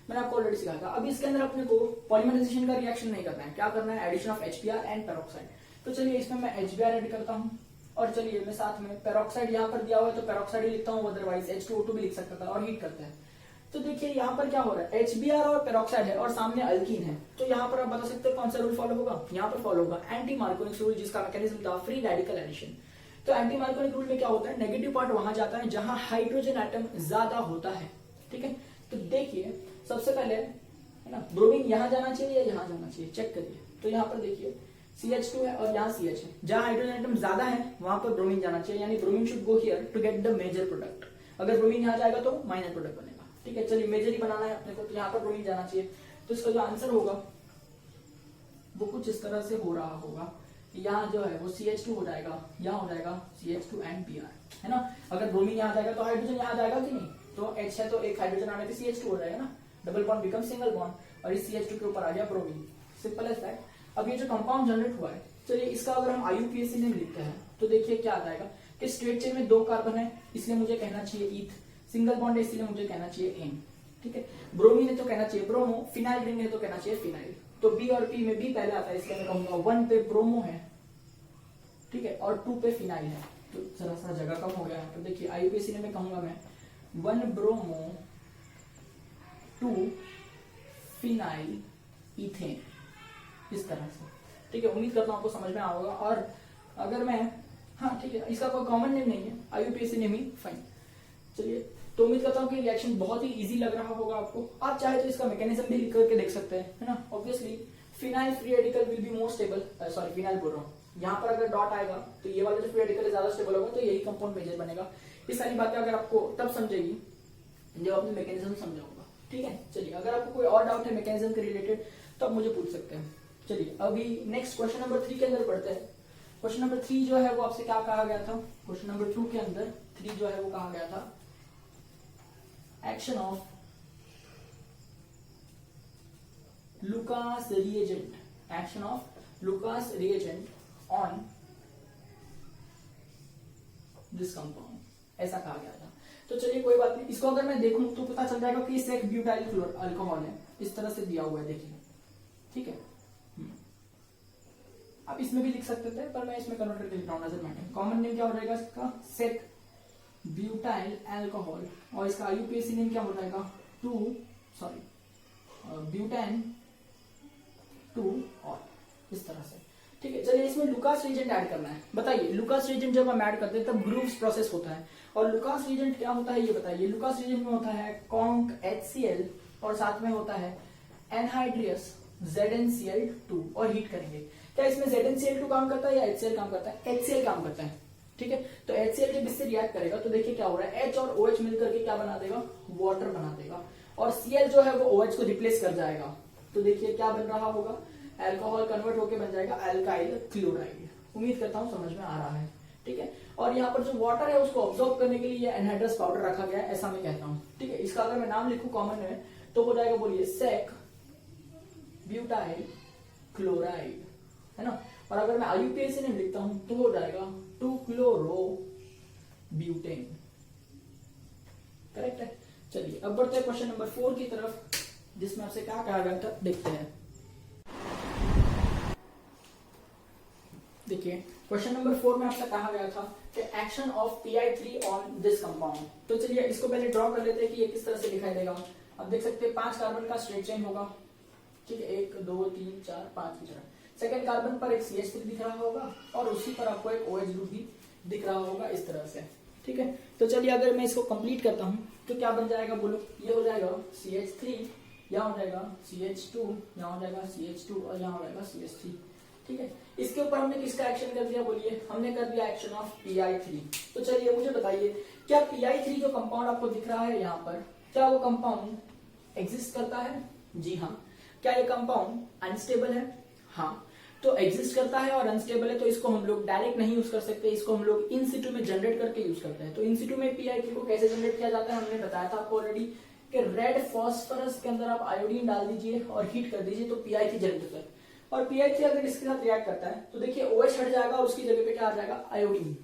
[SPEAKER 1] मैंने आपको ऑलरेडी सिखाया था। अब इसके अंदर अपने को पॉलीमराइजेशन का रिएक्शन नहीं करना है, क्या करना है, addition of HBr and peroxide. तो चलिए इसमें मैं HBr ऐड करता हूं और चलिए मैं साथ में पेरोक्साइड यहाँ पर दिया हुआ है तो पेरोक्साइड ही लिखता हूँ, अदरवाइज H2O2 भी लिख सकता था, और हीट करते हैं। तो देखिए यहाँ पर क्या हो रहा है, HBr और पेरोक्साइड है और सामने अल्कीन है। तो यहाँ पर आप बता सकते हैं कौन सा रूल फॉलो होगा, यहाँ पर फॉलो होगा एंटी मार्कोनिक रूल, जिसका मैकेनिज्म था फ्री रेडिकल एडिशन। तो एंटी मार्कोनिक रूल में क्या होता है, नेगेटिव पार्ट वहां जाता है जहां हाइड्रोजन एटम ज्यादा होता है। ठीक है, तो देखिए सबसे पहले, है ना, ब्रोमीन यहाँ जाना चाहिए या यहाँ जाना चाहिए, चेक करिए। तो यहाँ पर देखिए CH2 है और यहाँ CH है, जहां हाइड्रोजन एटम ज्यादा है वहां पर ब्रोमीन जाना चाहिए, यानी bromine should go here to get the major product. अगर ब्रोमीन यहाँ जाएगा तो माइनर प्रोडक्ट बनेगा। ठीक है, चलिए मेजर ही बनाना है अपने को, तो यहाँ पर ब्रोमीन जाना चाहिए। तो इसका जो आंसर होगा वो कुछ इस तरह से हो रहा होगा, यहाँ जो है वो CH2 हो जाएगा, यहाँ हो जाएगा CH2 एंड Br, है ना। अगर ब्रोमीन यहाँ जाएगा तो हाइड्रोजन यहाँ जाएगा कि नहीं, तो H है तो एक हाइड्रोजन आने पे CH2 हो जाएगा ना, double bond become single bond, और इस CH2 के ऊपर आ गया ब्रोमीन। Simple as that. अब ये जो कंपाउंड जनरेट हुआ है, चलिए इसका अगर हम IUPAC नेम लिखते हैं तो देखिए क्या आ जाएगा कि स्ट्रेट चेन में 2 कार्बन है, इसलिए मुझे कहना चाहिए ईथ, सिंगल बॉन्ड है इसलिए मुझे कहना चाहिए एन। ठीक है, ब्रोमीन है तो कहना चाहिए ब्रोमो, फिनाइल रिंग है तो कहना चाहिए फिनाइल। तो B और P में B पहले आता है, इसलिए मैं कहूंगा 1 पे ब्रोमो है, ठीक है, और 2 पे फिनाइल है। तो जरा सा जगह कम हो गया है, तो देखिए IUPAC नेम में कहूंगा मैं 1 ब्रोमो 2 फिनाइल इथेन, इस तरह से। ठीक है, उम्मीद करता हूं आपको समझ में आया होगा। और अगर मैं, हाँ ठीक है, इसका कोई कॉमन नेम नहीं है, IUPAC नेम ही फाइन। चलिए, तो उम्मीद करता हूँ कि रिएक्शन बहुत ही इजी लग रहा होगा आपको। आप चाहे तो इसका मैकेनिज्म भी लिख करके देख सकते हैं, है ना। Obviously phenyl free radical will be more stable, sorry phenyl बोल रहा हूँ, यहाँ पर अगर डॉट आएगा तो ये वाला जो फ्री रेडिकल ज्यादा स्टेबल होगा, तो यही कंपाउंड मेजर बनेगा। ये सारी बातें अगर आपको तब समझेगी जब आपने मैकेनिज्म समझा होगा। ठीक है, चलिए अगर आपको कोई और डाउट है मैकेनिज्म के रिलेटेड तो आप मुझे पूछ सकते हैं। चलिए अभी नेक्स्ट क्वेश्चन नंबर 3 के अंदर पढ़ते हैं। क्वेश्चन नंबर 3 जो है वो आपसे क्या कहा गया था, क्वेश्चन नंबर 2 के अंदर 3 जो है वो कहा गया था action of Lucas reagent, action of Lucas reagent on this compound, ऐसा कहा गया था। तो चलिए कोई बात नहीं, इसको अगर मैं देखूं तो पता चल जाएगा कि सेक ब्यूटाइल अल्कोहल है, इस तरह से दिया हुआ है, देखिए, ठीक है। आप इसमें भी लिख सकते थे, पर मैं इसमें कन्वर्ट करके लिख रहा हूँ, नजर मैटर। कॉमन नेम क्या हो जाएगा इसका, सेक ब्यूटाइल अल्कोहल, और इसका आईयूपीएसी नेम क्या हो जाएगा, ब्यूटेन 2 और इस तरह से, ठीक है। चलिए इसमें लुकास रिएजेंट ऐड करना है। बताइए लुकास रिएजेंट जब हम ऐड करते हैं तब ग्रूव्स प्रोसेस होता है, और लुकास रिएजेंट क्या होता है ये बताइए। लुकास रिएजेंट में होता है कॉन्क HCl और साथ में होता है एनहाइड्रियस ZnCl2 और हीट करेंगे। क्या इसमें ZnCl2 काम करता है या HCl काम करता है, HCl काम करता है, ठीक है। तो HCl जब इससे रिएक्ट करेगा तो देखिए क्या हो रहा है, H और OH मिलकर के क्या बना देगा, वाटर बना देगा, और Cl जो है वो OH को रिप्लेस कर जाएगा। तो देखिए क्या बन रहा होगा, अल्कोहल कन्वर्ट होकर बन जाएगा अल्काइल क्लोराइड। उम्मीद करता हूं समझ में आ रहा है, ठीक है। और यहाँ पर जो वाटर है उसको ऑब्जॉर्व करने के लिए एनहाइड्रस पाउडर रखा गया है, ऐसा मैं कहता हूँ, ठीक है। इसका अगर मैं नाम लिखूं कॉमन में तो हो जाएगा, बोलिए, सेक ब्यूटाइल क्लोराइड, है ना। और अगर मैं आईयूपीएसी नेम लिखता हूं तो हो जाएगा 2-क्लोरो-ब्यूटेन, करेक्ट है। चलिए अब बढ़ते हैं क्वेश्चन नंबर 4 की तरफ, जिसमें आपसे क्या कहा गया था, देखते हैं। देखिए क्वेश्चन नंबर 4 में आपसे कहा गया था कि action of PI3 on this compound. तो चलिए इसको पहले ड्रॉ कर लेते हैं कि ये किस तरह से दिखाई देगा। अब देख सकते हैं 5 कार्बन का स्ट्रेट चेन होगा, ठीक है, 1 2 3 4 5 की तरह। सेकंड कार्बन पर एक CH3 दिख रहा होगा और उसी पर आपको एक OH ग्रुप भी दिख रहा होगा, इस तरह से, ठीक है। तो चलिए अगर मैं इसको कंप्लीट करता हूं तो क्या बन जाएगा, बोलो। ये हो जाएगा CH3, यहाँ हो जाएगा CH2, यहाँ हो जाएगा CH2 और यहाँ हो जाएगा CH3, ठीक है। इसके ऊपर हमने किसका एक्शन कर दिया, बोलिए, हमने कर दिया एक्शन ऑफ PI3। तो चलिए मुझे बताइए, क्या PI3 जो कंपाउंड आपको दिख रहा है यहाँ पर, क्या वो कंपाउंड एग्जिस्ट करता है? जी हाँ। क्या ये कंपाउंड अनस्टेबल है? हाँ। तो एग्जिस्ट करता है और अनस्टेबल है, तो इसको हम लोग डायरेक्ट नहीं यूज कर सकते, इसको हम लोग इन सिटू में जनरेट करके यूज करते हैं। तो इन सिटू में PI3 को कैसे जनरेट किया जाता है, हमने बताया था आपको ऑलरेडी कि रेड फॉस्फोरस के अंदर आप आयोडीन डाल दीजिए और हीट कर दीजिए तो PI3 जनरेट होता है। और PI3 अगर इसके साथ रिएक्ट करता है तो देखिए OH हट जाएगा और उसकी जगह पे क्या आ जाएगा, आयोडीन।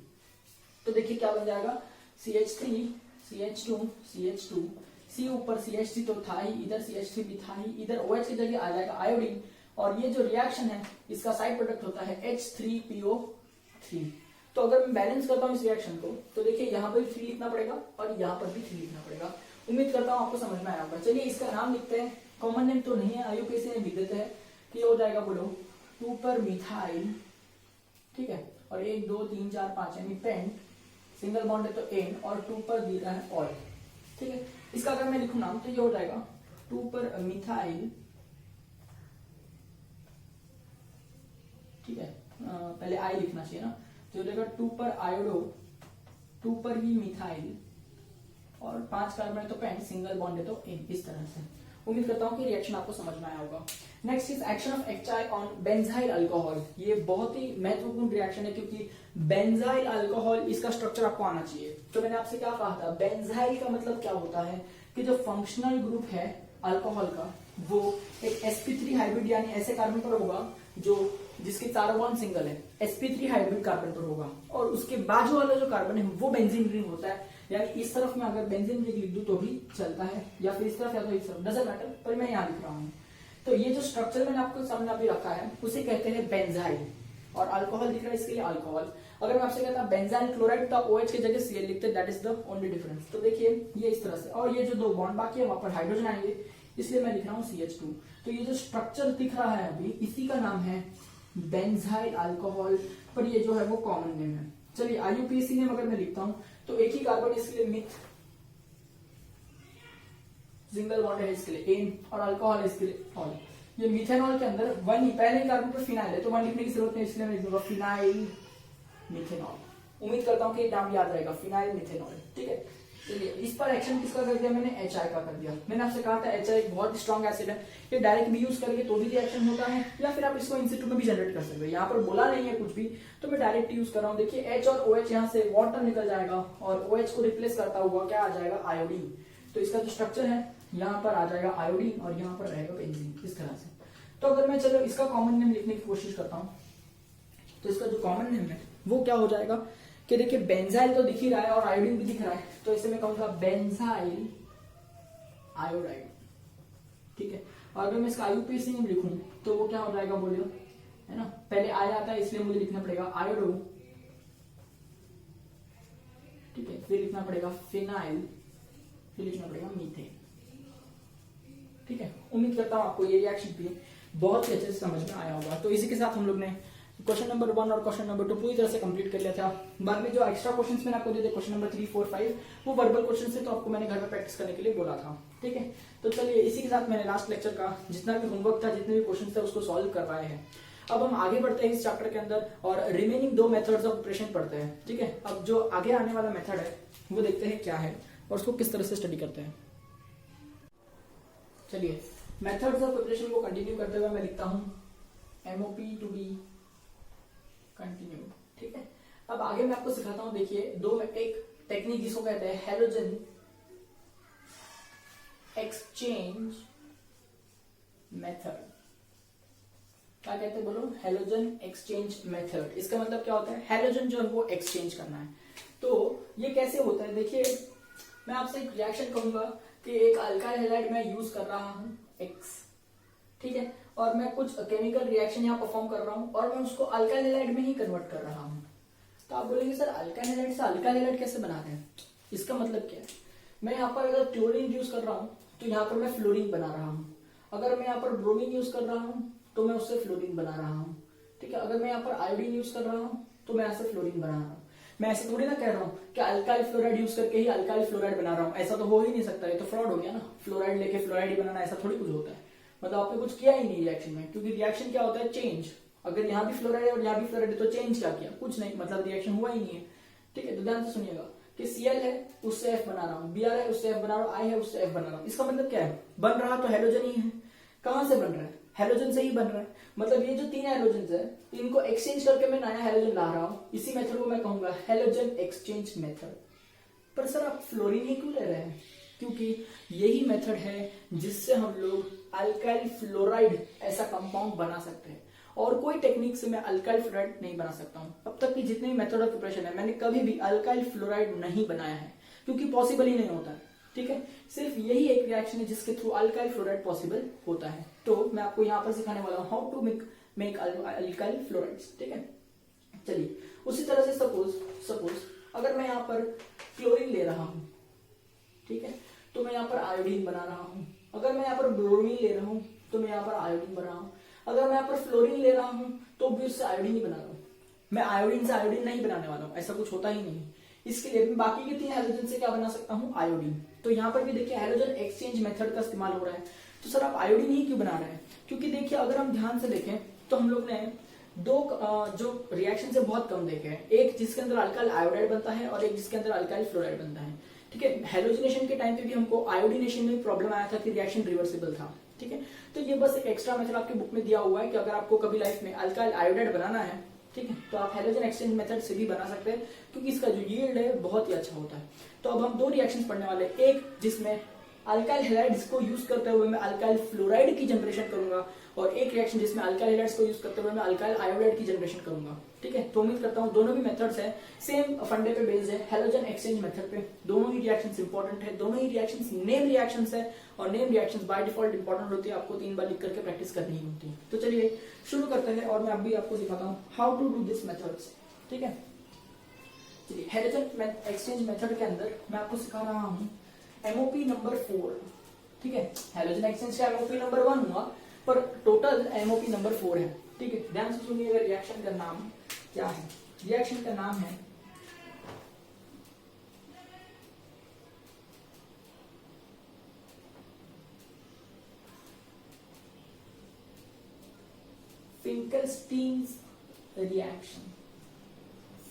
[SPEAKER 1] तो देखिए क्या बन जाएगा, CH3 CH2 CH2, C ऊपर CH3 तो था ही, इधर CH3 भी था ही, इधर OH की जगह आ जाएगा आयोडीन, और ये जो रिएक्शन है इसका साइड प्रोडक्ट होता है H3PO3। तो अगर मैं बैलेंस करता हूँ इस रिएक्शन को तो देखिए यहाँ पर भी 3 लिखना पड़ेगा और यहाँ पर भी 3 लिखना पड़ेगा। उम्मीद करता हूँ आपको समझ में आया होगा। चलिए इसका नाम लिखते हैं, कॉमन नेम तो नहीं है, आईयूपीएसी नेम लिख देते हैं कि हो जाएगा, बोलो, 2 पर मिथाइल, ठीक है, और 1 2 3 4 5 यानी पेंट, सिंगल बॉन्ड है तो एन, और 2 पर दिया है ऑयल, ठीक है। इसका अगर मैं लिखूं नाम तो ये हो जाएगा 2 पर मिथाइल, ठीक है, पहले आई लिखना चाहिए ना, तो हो जाएगा 2 पर आयोडो, 2 पर ही मिथाइल, और 5 कार्बन है तो पेंट, सिंगल बॉन्ड है तो एन, इस तरह से। उम्मीद करता हूं कि रिएक्शन आपको समझ में आया होगा। Next is action of HI on benzyl alcohol. ये बहुत ही महत्वपूर्ण रिएक्शन है क्योंकि बेंजाइल अल्कोहल, इसका स्ट्रक्चर आपको आना चाहिए। तो मैंने आपसे क्या कहा था, बेंजाइल का मतलब क्या होता है कि जो फंक्शनल ग्रुप है अल्कोहल का वो एक sp3 हाइब्रिड यानी ऐसे कार्बन पर होगा जो जिसके चारों बॉन्ड सिंगल है, sp3 हाइब्रिड कार्बन पर होगा, और उसके बाजू वाला जो कार्बन है वो बेंजीन रिंग होता है। यानी इस तरफ में अगर बेंजीन रिंग लिख दूं तो भी चलता है, या फिर इस तरफ या तो इस तरफ, डजंट मैटर, पर मैं यहाँ लिख रहा हूँ। तो ये जो स्ट्रक्चर मैंने आपको सामने अभी रखा है उसे कहते हैं बेंजाइल, और अल्कोहल दिख रहा है इसके लिए अल्कोहल। अगर मैं आपसे कहता बेंजाइल क्लोराइड तो आप OH की जगह Cl लिखते, that is the only difference. तो देखिए ये इस तरह से, और ये जो 2 बॉन्ड बाकी है वहां पर हाइड्रोजन आएंगे, इसलिए मैं लिख रहा हूँ CH2। तो ये जो स्ट्रक्चर दिख रहा है अभी, इसी का नाम है बेंजाइल अल्कोहल, पर ये जो है वो कॉमन नेम है। चलिए आईयूपीएसी नेम अगर मैं लिखता हूं तो एक ही कार्बन इसके लिए मिथ, सिंगल बॉन्ड है इसके लिए एन, और अल्कोहल इसके लिए ऑल। ये मिथेनॉल के अंदर 1 ही, पहले ही कार्बन पर फिनाइल है तो 1 लिखने की जरूरत नहीं, इसलिए मैं लिखूंगा फिनाइल मिथेनॉल। उम्मीद करता हूं कि नाम याद रहेगा, फिनाइल मिथेनॉल, ठीक है। चलिए इस पर एक्शन किसका कर दिया मैंने, HI का कर दिया। मैंने आपसे कहा था HI एक बहुत स्ट्रॉन्ग एसिड है, ये डायरेक्ट भी यूज करके तो भी रिएक्शन होता है, या फिर आप इसको इन सिटू में भी जनरेट कर सकते हो। यहाँ पर बोला नहीं है कुछ भी, तो मैं डायरेक्ट यूज कर रहा हूँ। देखिए H और OH यहाँ से वाटर निकल जाएगा और OH को रिप्लेस करता हुआ क्या आ जाएगा, आयोडीन। तो इसका जो स्ट्रक्चर है यहाँ पर आ जाएगा आयोडीन और यहाँ पर रहेगा बेंजीन, इस तरह से। तो अगर मैं चलो इसका कॉमन नेम लिखने की कोशिश करता हूँ तो इसका जो कॉमन नेम है वो क्या हो जाएगा कि देखिए बेंजाइल तो दिख ही रहा है और आयोडीन भी दिख रहा है, तो इसे मैं कहूंगा बेंजाइल आयोडाइड। ठीक है, और अगर मैं इसका आईयूपीएसी में लिखूं तो वो क्या हो जाएगा बोलियो, है ना, पहले आई आता है इसलिए मुझे लिखना पड़ेगा आयोडो, ठीक है, फिर लिखना पड़ेगा फिनाइल, फिर लिखना पड़ेगा मीथेन। ठीक है, उम्मीद करता हूं आपको ये रिएक्शन भी बहुत ही अच्छे से समझ में आया होगा। तो इसी के साथ हम लोग ने क्वेश्चन नंबर 1 और क्वेश्चन नंबर 2 पूरी तरह से कंप्लीट कर लिया था। बाद में जो एक्स्ट्रा क्वेश्चंस मैंने आपको दिए थे क्वेश्चन नंबर 3, 4, 5 वो वर्बल क्वेश्चन थे, तो आपको मैंने घर में प्रैक्टिस करने के लिए बोला था। ठीक है, तो चलिए इसी के साथ मैंने लास्ट लेक्चर का जितना भी होमवर्क था, जितने भी क्वेश्चन थे उसको सॉल्व करवाए हैं। अब हम आगे बढ़ते हैं इस चैप्टर के अंदर और रिमेनिंग 2 मेथड्स ऑफ प्रिपरेशन पढ़ते हैं। ठीक है, अब जो आगे आने वाला मेथड है वो देखते हैं क्या है और उसको किस तरह से स्टडी करते हैं। चलिए मेथड्स ऑफ प्रिपरेशन को कंटिन्यू करते हुए मैं लिखता हूं MOP टू बी कंटिन्यू। ठीक है, अब आगे मैं आपको सिखाता हूं। देखिए एक टेक्निक जिसको कहते हैं हैलोजन एक्सचेंज मेथड। क्या कहते हैं बोलो, हैलोजन एक्सचेंज मेथड। इसका मतलब क्या होता है, हैलोजन जो है वो एक्सचेंज करना है। तो ये कैसे होता है, देखिए मैं आपसे एक रिएक्शन कहूंगा कि एक अल्काइल हैलाइड मैं यूज कर रहा हूं X, ठीक है, और मैं कुछ केमिकल रिएक्शन यहाँ परफॉर्म कर रहा हूं और मैं उसको अल्काइल हैलाइड में ही कन्वर्ट कर रहा हूं। तो आप बोलेंगे सर अल्काइल हैलाइड से अल्काइल हैलाइड कैसे बना रहे हैं, इसका मतलब क्या है। मैं यहाँ पर अगर क्लोरीन यूज कर रहा हूँ तो यहाँ पर मैं फ्लोरीन बना रहा हूँ। अगर मैं यहाँ पर ब्रोमीन यूज कर रहा हूँ तो मैं उससे फ्लोरीन बना रहा हूँ। ठीक है, अगर मैं यहाँ पर आयोडीन यूज कर रहा हूँ तो मैं यहाँ से फ्लोरीन बना रहा हूँ। मैं ऐसे थोड़ी ना कह रहा हूँ कि अल्काइल फ्लोराइड यूज करके ही अल्काइल फ्लोराइड बना रहा हूँ, ऐसा तो हो ही नहीं सकता, ये तो फ्रॉड हो गया ना। फ्लोराइड लेके फ्लोराइड ही बनाना, ऐसा थोड़ी कुछ होता है। मतलब आपने कुछ किया ही नहीं रिएक्शन में, क्योंकि रिएक्शन क्या होता है, चेंज। अगर यहाँ भी फ्लोराइड है और यहाँ भी फ्लोराइड है तो चेंज क्या किया, कुछ नहीं, मतलब रिएक्शन हुआ ही नहीं है। ठीक है, तो ध्यान से सुनिएगा कि Cl है उससे F बना रहा हूँ, Br है उससे F बना रहा हूँ, I है उससे F बना रहा हूँ। इसका मतलब क्या है, बन रहा तो हैलोजन ही है। कहां से बन रहा है, हैलोजन से ही बन रहा है। मतलब ये जो 3 हैलोजन है इनको एक्सचेंज करके मैं नया हैलोजन ला रहा हूँ। इसी मेथड को मैं कहूंगा हैलोजन एक्सचेंज मेथड। पर सर आप फ्लोरीन ही क्यों ले रहे हैं, क्योंकि यही मेथड है जिससे हम लोग अल्काइल फ्लोराइड ऐसा कंपाउंड बना सकते हैं, और कोई टेक्निक से मैं अल्काइल फ्लोराइड नहीं बना सकता हूं। अब तक की जितनी भी मेथड ऑफ प्रिपरेशन है मैंने कभी भी अल्काइल फ्लोराइड नहीं बनाया है, क्योंकि पॉसिबल ही नहीं होता है। ठीक है, सिर्फ यही एक रिएक्शन है जिसके थ्रू अल्काइल फ्लोराइड पॉसिबल होता है। तो मैं आपको यहाँ पर सिखाने वाला हूँ how to make alkyl fluorides. ठीक है, चलिए उसी तरह से सपोज अगर मैं यहाँ पर क्लोरीन ले रहा हूँ, ठीक है, तो मैं यहाँ पर आयोडीन बना रहा हूँ। अगर मैं यहाँ पर ब्रोमीन ले रहा हूँ तो मैं यहाँ पर आयोडीन बना रहा हूँ। अगर मैं यहाँ पर फ्लोरीन ले रहा हूँ तो भी उससे आयोडीन ही बना रहा हूँ। मैं आयोडीन से आयोडीन नहीं बनाने वाला हूँ, ऐसा कुछ होता ही नहीं। इसके लिए मैं बाकी के 3 हैलोजन से क्या बना सकता हूँ, आयोडीन। तो यहाँ पर भी देखिए हैलोजन एक्सचेंज मेथड का इस्तेमाल हो रहा है। तो सर आप आयोडीन ही क्यों बना रहे हैं, क्योंकि देखिए अगर हम ध्यान से देखें तो हम लोग ने 2 जो रिएक्शन से बहुत कम देखे हैं, एक जिसके अंदर अल्काइल आयोडाइड बनता है और एक जिसके अंदर अल्काइल फ्लोराइड बनता है। ठीक है, हेलोजिनेशन के टाइम पे भी हमको आयोडीनेशन में प्रॉब्लम आया था कि रिएक्शन रिवर्सिबल था। ठीक है, तो ये बस एक एक्स्ट्रा मेथड आपके बुक में दिया हुआ है कि अगर आपको कभी लाइफ में अल्काइल आयोडाइड बनाना है, ठीक है, तो आप हैलोजन एक्सचेंज मेथड से भी बना सकते हैं, क्योंकि इसका जो यील्ड है बहुत ही अच्छा होता है। तो अब हम 2 रिएक्शंस पढ़ने वाले हैं, एक जिसमें अल्काइल हैलाइड्स को यूज करते हुए मैं अल्काइल फ्लोराइड की जनरेशन करूंगा, और एक रिएक्शन जिसमें अल्काइल हैलाइड्स को यूज करते हुए मैं अल्काइल आयोडाइड की जनरेशन करूंगा। ठीक है, तो उम्मीद करता हूं दोनों भी मेथड्स है सेम फंडे पे बेस्ड है, हैलोजन एक्सचेंज मेथड पे। दोनों ही रिएक्शंस इंपॉर्टेंट है, दोनों ही रिएक्शंस नेम रिएक्शंस है, और name reactions by default important होती है, आपको 3 बार लिख करके प्रैक्टिस करनी होती है। तो चलिए शुरू करते हैं, और मैं अभी आपको दिखाता हूँ how to do this methods. ठीक है, चलिए हैलोजन एक्सचेंज मेथड के अंदर मैं आपको सिखा रहा हूँ MOP नंबर 4। ठीक है, हैलोजन एक्सचेंज का MOP नंबर 1 हुआ, पर टोटल MOP नंबर 4 है। ठीक है, ध्यान से सुनिएगा, रिएक्शन का नाम क्या है, रिएक्शन का नाम है फिंकलस्टीन्स रिएक्शन।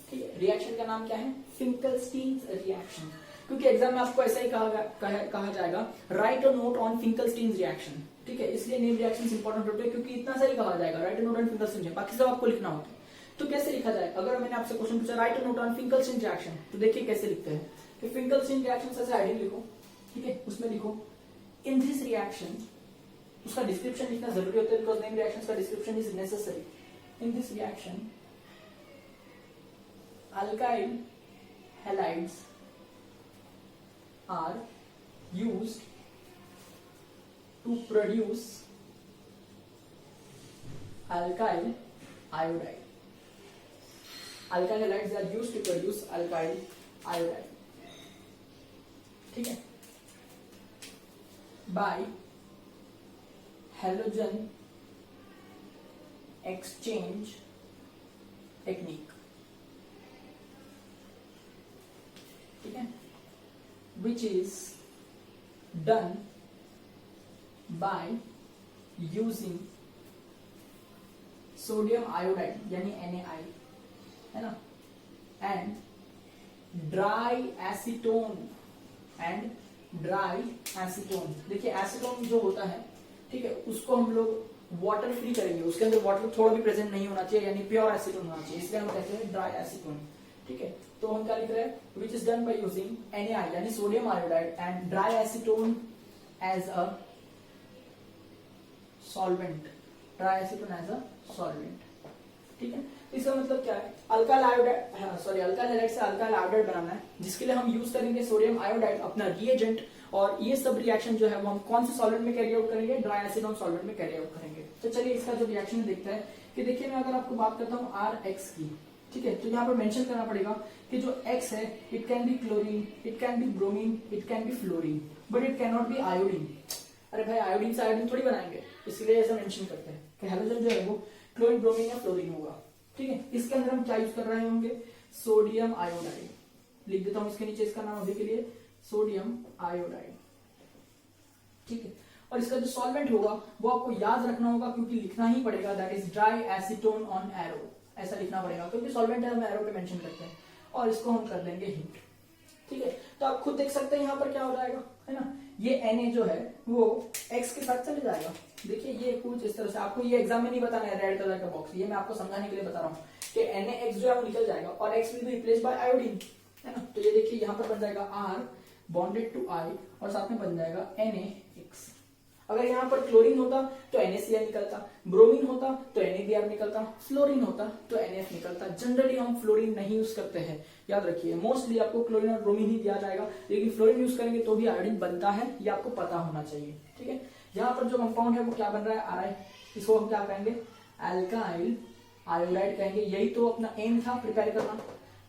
[SPEAKER 1] ठीक है, रिएक्शन का नाम क्या है, फिंकलस्टीन्स रिएक्शन, क्योंकि एग्जाम में आपको ऐसा ही कहा जाएगा write a note on Finkelstein's reaction. ठीक है, इसलिए नेम रिएक्शंस इंपॉर्टेंट होते हैं, क्योंकि इतना सा ही कहा जाएगा write a note on Finkelstein, बाकी सब आपको लिखना होता है। तो कैसे लिखा जाए, अगर मैंने आपसे क्वेश्चन पूछा right a note on Finkelstein reaction, तो देखिए कैसे लिखते हैं कि फिंकलस्टीन रिएक्शन ऐसे आइडियल लिखो। ठीक है, उसमें लिखो इन दिस रिएक्शन, उसका डिस्क्रिप्शन लिखना जरूरी होता है, बिकॉज नेम रिएक्शंस का description is necessary. In this reaction alkyl halides are used to produce alkyl iodide. Alkyl halides are used to produce alkyl iodide. ठीक है, by halogen exchange technique. ठीक है, which is done by using sodium iodide यानी NaI, है ना, and dry acetone देखिए acetone जो होता है, ठीक है, उसको हम लोग वाटर फ्री करेंगे, उसके अंदर वाटर थोड़ा भी प्रेजेंट नहीं होना चाहिए, यानी प्योर एसीटोन होना चाहिए, इसलिए हम कहते हैं ड्राई एसीटोन। ठीक है, तो हम क्या लिख रहे हैं, which is done by using NaI यानी sodium iodide and dry acetone as a solvent, dry acetone as a solvent. ठीक है, इसका मतलब क्या है, अल्काइल आयोडाइड अल्काइल हैलाइड से अल्काइल आयोडाइड बनाना है, जिसके लिए हम यूज करेंगे सोडियम आयोडाइड अपना रिएजेंट, और ये सब रिएक्शन जो है वो हम कौन से सॉल्वेंट में कैरी आउट करेंगे, ड्राई एसीटोन सॉल्वेंट में कैरी आउट करेंगे। तो चलिए इसका जो रिएक्शन देखते हैं कि देखिए मैं अगर आपको बात करता हूँ RX की, ठीक है, तो यहाँ पर मेंशन करना पड़ेगा कि जो X है it can be chlorine, it can be bromine, it can be fluorine, but it can not be iodine. अरे भाई आयोडीन से आयोडीन थोड़ी बनाएंगे, इसलिए ऐसा मेंशन करते हैं कि हैलोजन जो है वो क्लोरीन, ब्रोमीन या फ्लोरीन होगा। ठीक है, इसके अंदर हम क्या यूज कर रहे होंगे, सोडियम आयोडाइड। लिख देता हूं इसके नीचे इसका नाम अभी के लिए, सोडियम आयोडाइड। ठीक है, और इसका जो सॉल्वेंट होगा वो आपको याद रखना होगा, क्योंकि लिखना ही पड़ेगा, that is dry acetone on arrow, ऐसा लिखना पड़ेगा, क्योंकि सॉल्वेंट है हम एरो पे मेंशन करते हैं, और इसको हम कर देंगे हीट। ठीक है, तो आप खुद देख सकते हैं यहाँ पर क्या हो जाएगा, है ना, ये Na जो है वो X के साथ चले जाएगा। देखिए ये कुछ इस तरह से, आपको ये एग्जाम में नहीं बताना है रेड कलर का बॉक्स, ये मैं आपको समझाने के लिए बता रहा हूँ कि NaX जो है वो निकल जाएगा और X will be replace by iodine, है ना। तो ये देखिए यहाँ पर बन जाएगा R बॉन्डेड टू I और साथ में बन जाएगा NaX। अगर यहाँ पर क्लोरीन होता तो NaCl निकलता, ब्रोमीन होता तो NaBr निकलता, फ्लोरीन होता तो NF निकलता। जनरली हम फ्लोरीन नहीं यूज करते हैं, याद रखिए, मोस्टली आपको क्लोरीन और ब्रोमीन ही दिया जाएगा, लेकिन फ्लोरीन यूज करेंगे तो भी आयोडीन बनता है, ये आपको पता होना चाहिए। ठीक है, यहाँ पर जो कंपाउंड है वो क्या बन रहा है, Ri, इसको हम क्या कहेंगे, अल्काइल आयोडाइड कहेंगे, यही तो अपना एम था प्रिपेयर करना।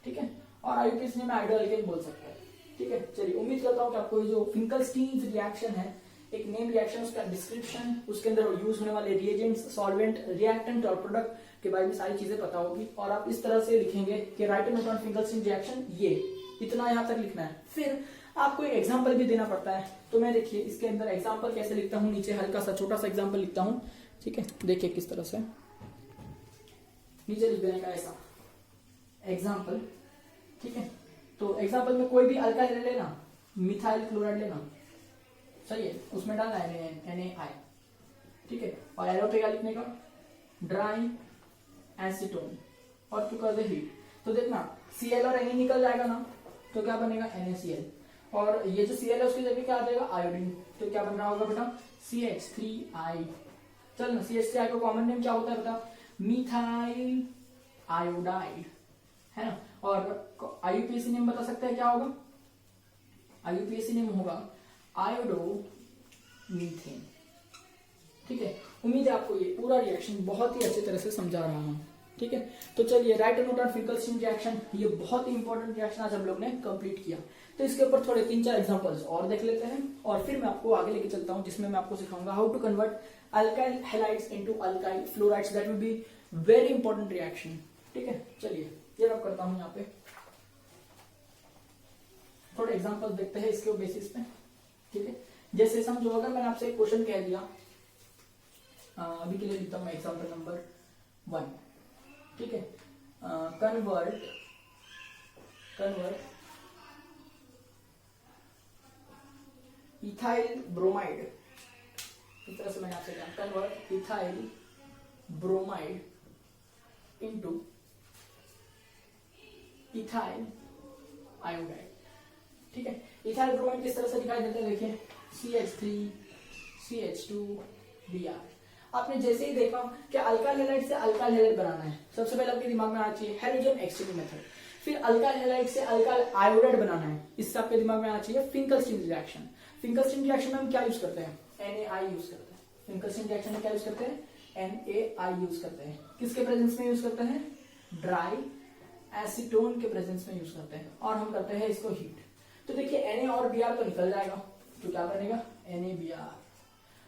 [SPEAKER 1] ठीक है, और आईयूपीएसी में आयोडो अल्केन बोल सकते हैं। ठीक है, चलिए उम्मीद करता हूँ कि आपको ये जो फिंकलस्टीन्स रिएक्शन है, एक नेम रिएक्शन, उसका डिस्क्रिप्शन, उसके अंदर यूज होने वाले रिएजेंट्स, सॉल्वेंट, रिएक्टेंट और प्रोडक्ट के बारे में सारी चीजें पता होगी, और आप इस तरह से लिखेंगे कि right note on Finkelstein reaction, ये इतना यहाँ तक लिखना है। फिर आपको एक एग्जांपल भी देना पड़ता है, तो मैं देखिए इसके अंदर एग्जांपल कैसे लिखता हूँ, नीचे हल्का सा छोटा सा एग्जांपल लिखता हूँ। ठीक है, देखिए किस तरह से नीचे लिख देने का ऐसा एग्जांपल। ठीक है, तो एग्जांपल में कोई भी अल्काइल ले लेना, मिथाइल क्लोराइड लेना, सही है, उसमें डालना है NaI। ठीक है, और एरो पे क्या लिखने का, ड्राई एसीटोन, और टू कर दे हीट। तो देखना Cl और Na निकल जाएगा ना, तो क्या बनेगा NaCl, और ये जो Cl है उसकी जगह क्या आ जाएगा, आयोडीन। तो क्या बन रहा होगा बेटा, CH3I। चल ना, CH3I का कॉमन नेम क्या होता है बेटा, मिथाइल आयोडाइड, है ना। और आईयूपीएसी नेम बता सकते हैं क्या होगा, आईयूपीएसी नेम होगा आयोडो मीथेन। ठीक है, उम्मीद है आपको ये पूरा रिएक्शन बहुत ही अच्छी तरह से समझा रहा हूं। ठीक है, तो चलिए right note on Finkelstein reaction, ये बहुत ही इंपॉर्टेंट रिएक्शन आज हम लोग ने कंप्लीट किया। तो इसके ऊपर थोड़े 3-4 एग्जांपल्स और देख लेते हैं, और फिर मैं आपको आगे लेके चलता हूं, जिसमें मैं आपको सिखाऊंगा how to convert alkyl halides into alkyl fluorides, that will be very important reaction. ठीक है, चलिए ये मैं करता हूं, यहाँ पे थोड़े एग्जांपल देखते हैं इसके बेसिस पे। ठीक है, जैसे समझो अगर मैंने आपसे एक क्वेश्चन कह दिया, अभी के लिए लिखता हूं मैं एग्जांपल नंबर 1। ठीक है, कन्वर्ट इथाइल ब्रोमाइड, इस तरह से मैंने आपसे कहा, convert ethyl bromide into ethyl iodide. ठीक है, इथाइल ब्रोमाइड किस तरह से दिखाई देता है, देखिए CH3 CH2Br। आपने जैसे ही देखा कि अल्काइल हैलाइड से अल्काइल हैलाइड बनाना है, सबसे पहले आपके दिमाग में आना चाहिए हैलोजन एक्सचेंज मेथड। फिर अल्काइल हैलाइड से अल्काइल आयोडाइड बनाना है, इससे आपके दिमाग में आना चाहिए फिंकलस्टीन रिएक्शन। फिंकलस्टीन रिएक्शन में हम क्या यूज करते हैं, NaI यूज करते हैं। फिंकलस्टीन रिएक्शन में क्या यूज करते हैं, NaI यूज करते हैं। किसके प्रेजेंस में यूज करते हैं, ड्राई एसीटोन के प्रेजेंस में यूज करते हैं, और हम करते हैं इसको हीट। तो देखिए Na और Br तो निकल जाएगा, तो क्या बनेगा NaBr,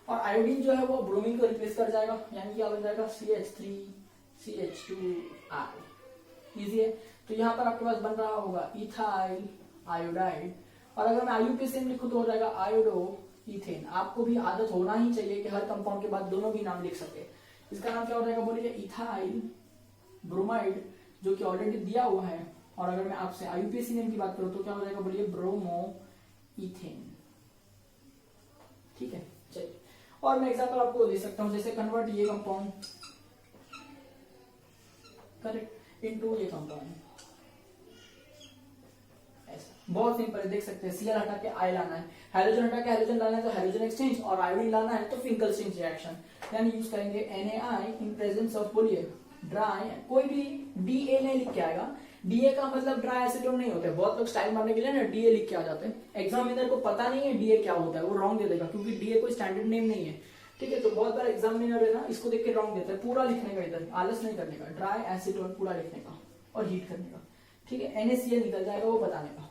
[SPEAKER 1] और आयोडीन जो है वो ब्रोमीन को रिप्लेस कर जाएगा, यानी क्या बन जाएगा CH3CH2I। इजी है। तो यहाँ पर आपके पास बन रहा होगा इथाइल आयोडाइड, और अगर मैं IUPACN लिखूं तो हो जाएगा आयोडो इथेन। आपको भी आदत होना ही चाहिए कि हर कंपाउंड के बाद दोनों भी नाम लिख सके। इसका नाम क्या हो जाएगा बोलिए, इथाइल ब्रोमाइड, जो कि ऑलरेडी दिया हुआ है। और अगर मैं आपसे IUPACN की बात करूं तो क्या हो जाएगा बोलिए, ब्रोमो इथेन। ठीक है, चलिए और मैं एग्जांपल आपको दे सकता हूं, जैसे कन्वर्ट ये कंपाउंड करेक्ट इनटू ये कंपाउंड, बहुत सिंपल है, देख सकते हैं। Cl हटा के I लाना है, हाइड्रोजन हटा के हाइड्रोजन लाना है तो हाइड्रोजन एक्सचेंज, और आयोडीन लाना है तो फिंकलस्टीन रिएक्शन। यानी यूज करेंगे NaI इन प्रेजेंस ऑफ बोलिए ड्राई, कोई भी Da नहीं लिख के आएगा। Da का मतलब ड्राई एसीटोन नहीं होता है, बहुत लोग स्टाइल मारने के लिए ना Da लिख के आ जाते हैं। एग्जामिनर को पता नहीं है Da क्या होता है, वो रॉन्ग दे देगा, क्योंकि Da कोई स्टैंडर्ड नेम नहीं है। ठीक है, तो बहुत बार एग्जामिनर है ना, इसको देख के रॉन्ग देता है। पूरा लिखने का, इधर आलस नहीं करने का, ड्राई एसीटोन पूरा लिखने का और हीट करने का। ठीक है, NaCl निकल जाएगा वो बताने का।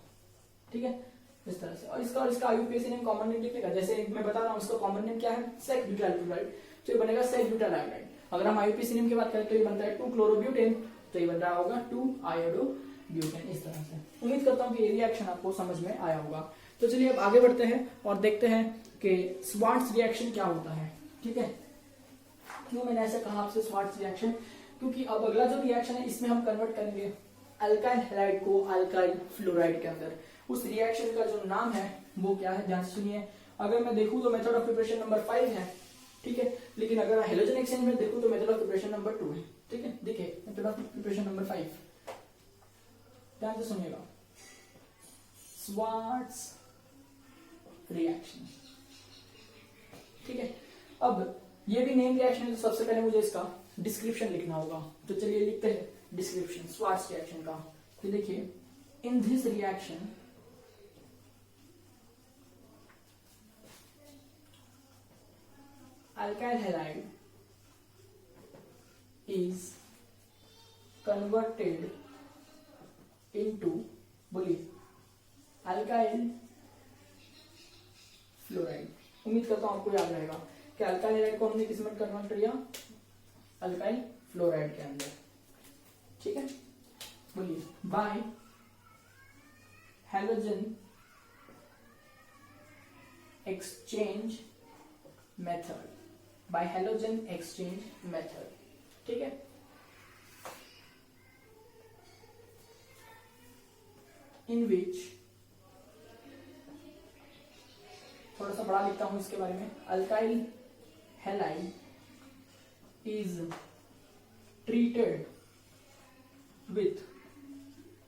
[SPEAKER 1] ठीक है, इस तरह से। और इसका IUPACN नेम कॉमन नेम लिखने का, जैसे मैं बता रहा हूँ इसका कॉमन नेम क्या है, सेक ब्यूटाइल क्लोराइड, तो ये बनेगा सेक ब्यूटाइल आयोडाइड। अगर हम IUPACN नेम की बात करें तो ये बनता है 2-क्लोरोब्यूटेन, तो ये बन रहा होगा 2-आयोडोब्यूटेन। इस तरह से उम्मीद करता हूँ कि ये रिएक्शन आपको समझ में आया होगा। तो चलिए अब आगे बढ़ते हैं और देखते हैं कि स्वार्ट्ज रिएक्शन क्या होता है। ठीक है, क्यों मैंने ऐसा कहा आपसे स्वार्ट्ज रिएक्शन, क्योंकि अब अगला जो रिएक्शन है इसमें हम कन्वर्ट करेंगे अल्काइल हैलाइड को अल्काइल फ्लोराइड के अंदर। उस रिएक्शन का जो नाम है वो क्या है, ध्यान से सुनिए। अगर मैं देखूं तो मेथड ऑफ प्रिपरेशन नंबर 5 है, ठीक है, लेकिन अगर हेलोजन एक्सचेंज में देखूं तो मेथड ऑफ प्रिपरेशन नंबर 2 है। ठीक है, देखिए मेथड ऑफ प्रिपरेशन नंबर 5, ध्यान से सुनिएगा, स्वार्ट्ज रिएक्शन। ठीक है, अब ये भी नेम रिएक्शन है तो सबसे पहले मुझे इसका डिस्क्रिप्शन लिखना होगा, तो चलिए लिखते हैं डिस्क्रिप्शन स्वार्ट्ज रिएक्शन का। तो देखिए, इन this reaction alkyl halide is converted into बोलिए अल्काइल फ्लोराइड। उम्मीद करता हूं आपको याद रहेगा कि अल्काइल हैलाइड को हमने किस में कन्वर्ट किया, अल्काइल फ्लोराइड के अंदर। ठीक है, बोलिए bye halogen exchange method, bye halogen exchange method. ठीक है, इन विच, थोड़ा सा बड़ा लिखता हूं इसके बारे में, alkyl halide is treated with.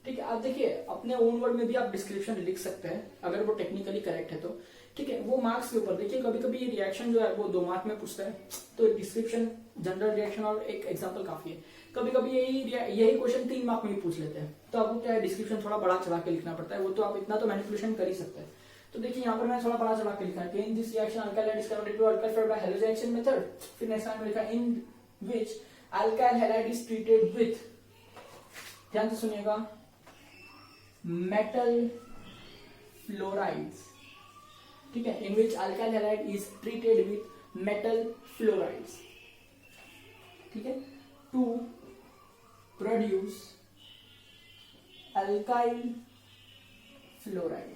[SPEAKER 1] ठीक है, आप देखिए अपने ओन वर्ड में भी आप डिस्क्रिप्शन लिख सकते हैं अगर वो टेक्निकली करेक्ट है तो। ठीक है, वो मार्क्स के ऊपर देखिए, कभी कभी ये रिएक्शन जो है वो 2 मार्क में पूछता है, तो डिस्क्रिप्शन, जनरल रिएक्शन और एक एग्जांपल काफी है। कभी कभी यही क्वेश्चन 3 मार्क में भी पूछ लेते हैं, तो आपको क्या है डिस्क्रिप्शन थोड़ा बड़ा चढ़ा के लिखना पड़ता है, वो तो आप इतना तो मैनिपुलेशन कर ही सकते हैं। तो देखिए यहाँ पर मैं थोड़ा बड़ा चढ़ा के लिखा है, in this reaction alkyl halide is converted to alkyl fluoride by halogen exchange method. फिर नेक्स्ट टाइम लिखा in which alkyl halide is treated with, ध्यान से सुनिएगा, मेटल फ्लोराइड्स। ठीक है, in which alkyl halide is treated with metal fluorides. ठीक है, to produce alkyl fluoride.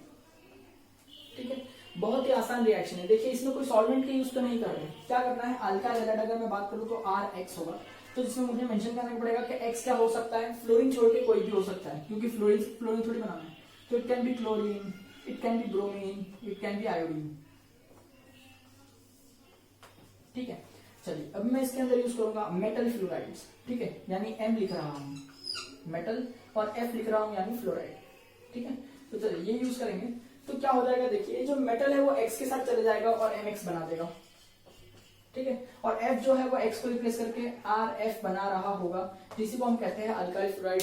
[SPEAKER 1] ठीक है, बहुत ही आसान रिएक्शन है। देखिए इसमें कोई सॉल्वेंट का यूज तो नहीं कर रहे हैं, क्या करना है, अल्काइल हैलाइड अगर मैं बात करूं तो RX होगा, तो जिसमें मुझे मेंशन करना पड़ेगा कि X क्या हो सकता है, फ्लोरीन छोड़ के कोई भी हो सकता है, क्योंकि फ्लोरीन थोड़ी बनाना है। तो it can be chlorine, it can be bromine, it can be iodine. ठीक है, चलिए अब मैं इसके अंदर यूज करूंगा मेटल फ्लोराइड्स। ठीक है, यानी M लिख रहा हूं मेटल और F लिख रहा हूं यानी फ्लोराइड। ठीक है, तो चलिए ये यूज करेंगे तो क्या हो जाएगा, देखिए जो मेटल है वो X के साथ चले जाएगा और MX बना देगा। ठीक है, और F जो है वो X को रिप्लेस करके RF बना रहा होगा, जिसी को हम कहते हैं अल्काइल फ्लोराइड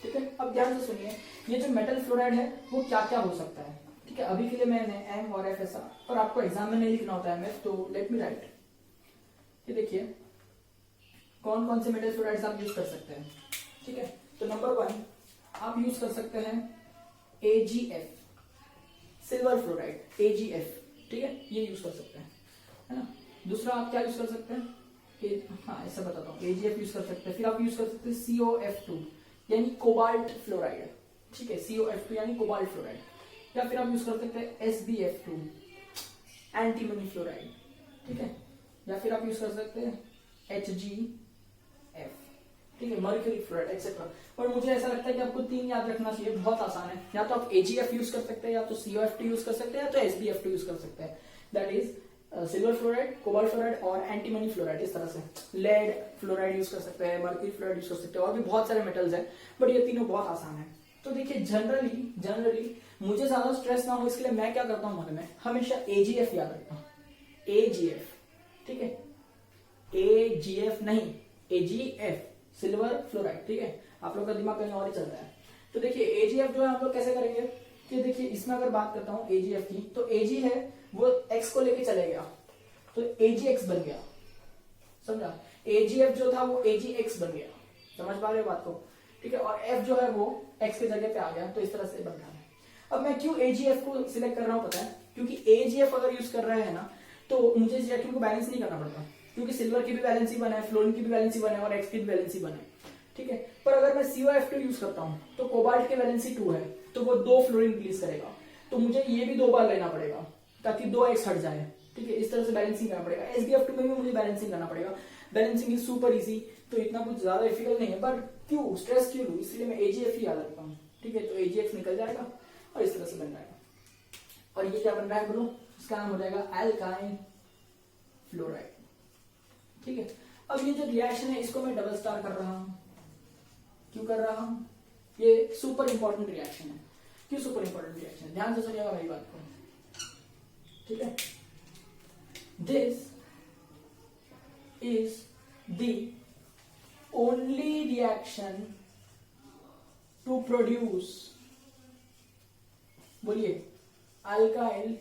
[SPEAKER 1] ठीक है, अब ध्यान से सुनिए, ये जो मेटल फ्लोराइड है वो क्या क्या हो सकता है। ठीक है, अभी के लिए मैंने एम और एफ ऐसा, और आपको एग्जाम में नहीं लिखना होता है एमएफ, तो लेट मी राइट। ये देखिए कौन कौन से मेटल फ्लोराइड्स आप यूज कर सकते हैं। ठीक है, तो नंबर 1 आप यूज कर सकते हैं AgF, सिल्वर फ्लोराइड, AgF। ठीक है, ये यूज कर सकते हैं, है ना। दूसरा आप क्या यूज कर सकते हैं, हाँ ऐसा बताता हूँ, AgF यूज कर सकते हैं। फिर आप यूज कर सकते हैं COF2 यानी कोबाल्ट फ्लोराइड। ठीक है, COF2 यानी कोबाल्ट फ्लोराइड। या फिर आप यूज कर सकते हैं SbF2 एंटीमनी फ्लोराइड। ठीक है, या फिर आप यूज कर सकते हैं HgF। ठीक है, मर्क्यूरी फ्लोराइड एक्सेट्रा। और मुझे ऐसा लगता है कि आपको 3 याद रखना चाहिए, बहुत आसान है। या तो आप AgF यूज कर सकते हैं, या तो COF2 यूज कर सकते हैं, या तो SbF2 यूज कर सकते हैं। That is silver fluoride, cobalt fluoride और एंटीमनी फ्लोराइड। इस तरह से लेड फ्लोराइड यूज कर सकते हैं, मर्क्यूरी फ्लोराइड यूज कर सकते हैं, और भी बहुत सारे मेटल्स हैं, बट ये तीनों बहुत आसान है। तो देखिए जनरली मुझे ज्यादा स्ट्रेस ना हो इसके लिए मैं क्या करता हूँ, मन में हमेशा AgF याद रखता हूँ, AgF। ठीक है, AgF नहीं, AgF सिल्वर फ्लोराइड। ठीक है, आप लोग का दिमाग कहीं और ही चल रहा है। तो देखिए AgF जो है हम लोग कैसे करेंगे कि देखिए इसमें अगर बात करता हूँ AgF की, तो Ag है वो x को लेके चले गया तो AgX बन गया, समझा। AgF जो था वो AgX बन गया, समझ पा रहे हो बात को। ठीक है, और F जो है वो x के जगह पे आ गया, तो इस तरह से बन रहा है। अब मैं क्यों AgF को सिलेक्ट कर रहा हूं पता है, क्योंकि AgF अगर यूज कर रहे हैं ना तो मुझे इस रिएक्शन को बैलेंस नहीं करना पड़ता, क्योंकि सिल्वर की भी बैलेंस ही बना है, फ्लोरीन की भी बैलेंस ही बना है, और x की भी बैलेंस ही बना है। ठीक है, पर अगर मैं COF2 यूज करता हूं तो कोबाल्ट के वैलेंसी 2 है, तो वो 2 फ्लोरीन रिलीज करेगा, तो मुझे ये भी 2 बार लेना पड़ेगा ताकि 2x हट जाए। ठीक है, इस तरह से बैलेंसिंग करना पड़ेगा। SbF2 में भी मुझे बैलेंसिंग करना पड़ेगा। बैलेंसिंग इज सुपर इजी, तो इतना कुछ ज्यादा डिफिकल्ट नहीं है, पर क्यों स्ट्रेस क्यों लूं, इसलिए मैं AgF ही याद रखता हूँ। ठीक है, तो AgX निकल जाएगा और इस तरह से बन जाएगा। और ये क्या बन रहा है बोलो, इसका नाम हो जाएगा एल्काइन फ्लोराइड। ठीक है, अब ये जो रिएक्शन है इसको मैं डबल स्टार कर रहा हूं। क्यों कर रहा हूं, ये सुपर इंपॉर्टेंट रिएक्शन है। क्यों सुपर इंपॉर्टेंट रिएक्शन है, ध्यान से सुनिएगा मेरी बात को। ठीक है, this is the only reaction to produce, बोलिए, अल्काइल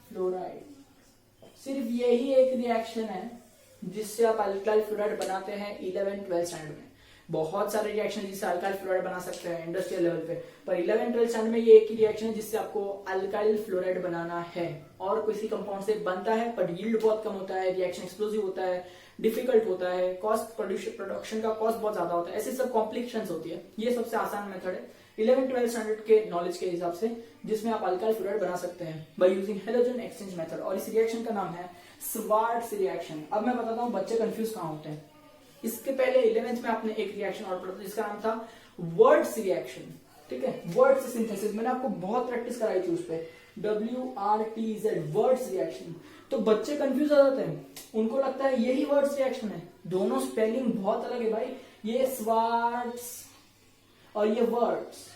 [SPEAKER 1] फ्लोराइड। सिर्फ यही एक रिएक्शन है जिससे आप अल्काइल फ्लोराइड बनाते हैं 11-12 स्टैंडर्ड में। बहुत सारे रिएक्शन जिससे अल्काइल फ्लोराइड बना सकते हैं इंडस्ट्रियल लेवल पे, पर 11-12 स्टैंडर्ड में ये एक ही रिएक्शन है जिससे आपको अल्काइल फ्लोराइड बनाना है। और किसी कंपाउंड से बनता है पर यील्ड बहुत कम होता है, रिएक्शन एक्सप्लोसिव होता है, डिफिकल्ट होता है, कॉस्ट प्रोडक्शन का कॉस्ट बहुत ज्यादा होता है, ऐसे सब कॉम्प्लिकेशंस होती है। ये सबसे आसान मेथड है 11-12 स्टैंडर्ड के नॉलेज के हिसाब से, जिसमें आप अल्काइल फ्लोराइड बना सकते हैं by using halogen exchange method. और इस रिएक्शन का नाम है स्वार्ट्ज रिएक्शन। अब मैं बताता हूँ बच्चे कंफ्यूज कहाँ होते हैं। इसके पहले 11th में आपने एक रिएक्शन और पढ़ा था जिसका नाम था वर्ड्स रिएक्शन। ठीक है, वर्ड्स सिंथेसिस, मैंने आपको बहुत प्रैक्टिस कराई थी उस पर, WRTZ वर्ड्स रिएक्शन। तो बच्चे कंफ्यूज हो जाते हैं, उनको लगता है यही वर्ड्स रिएक्शन है। दोनों स्पेलिंग बहुत अलग है भाई, ये स्वार्ट्स और ये वर्ड्स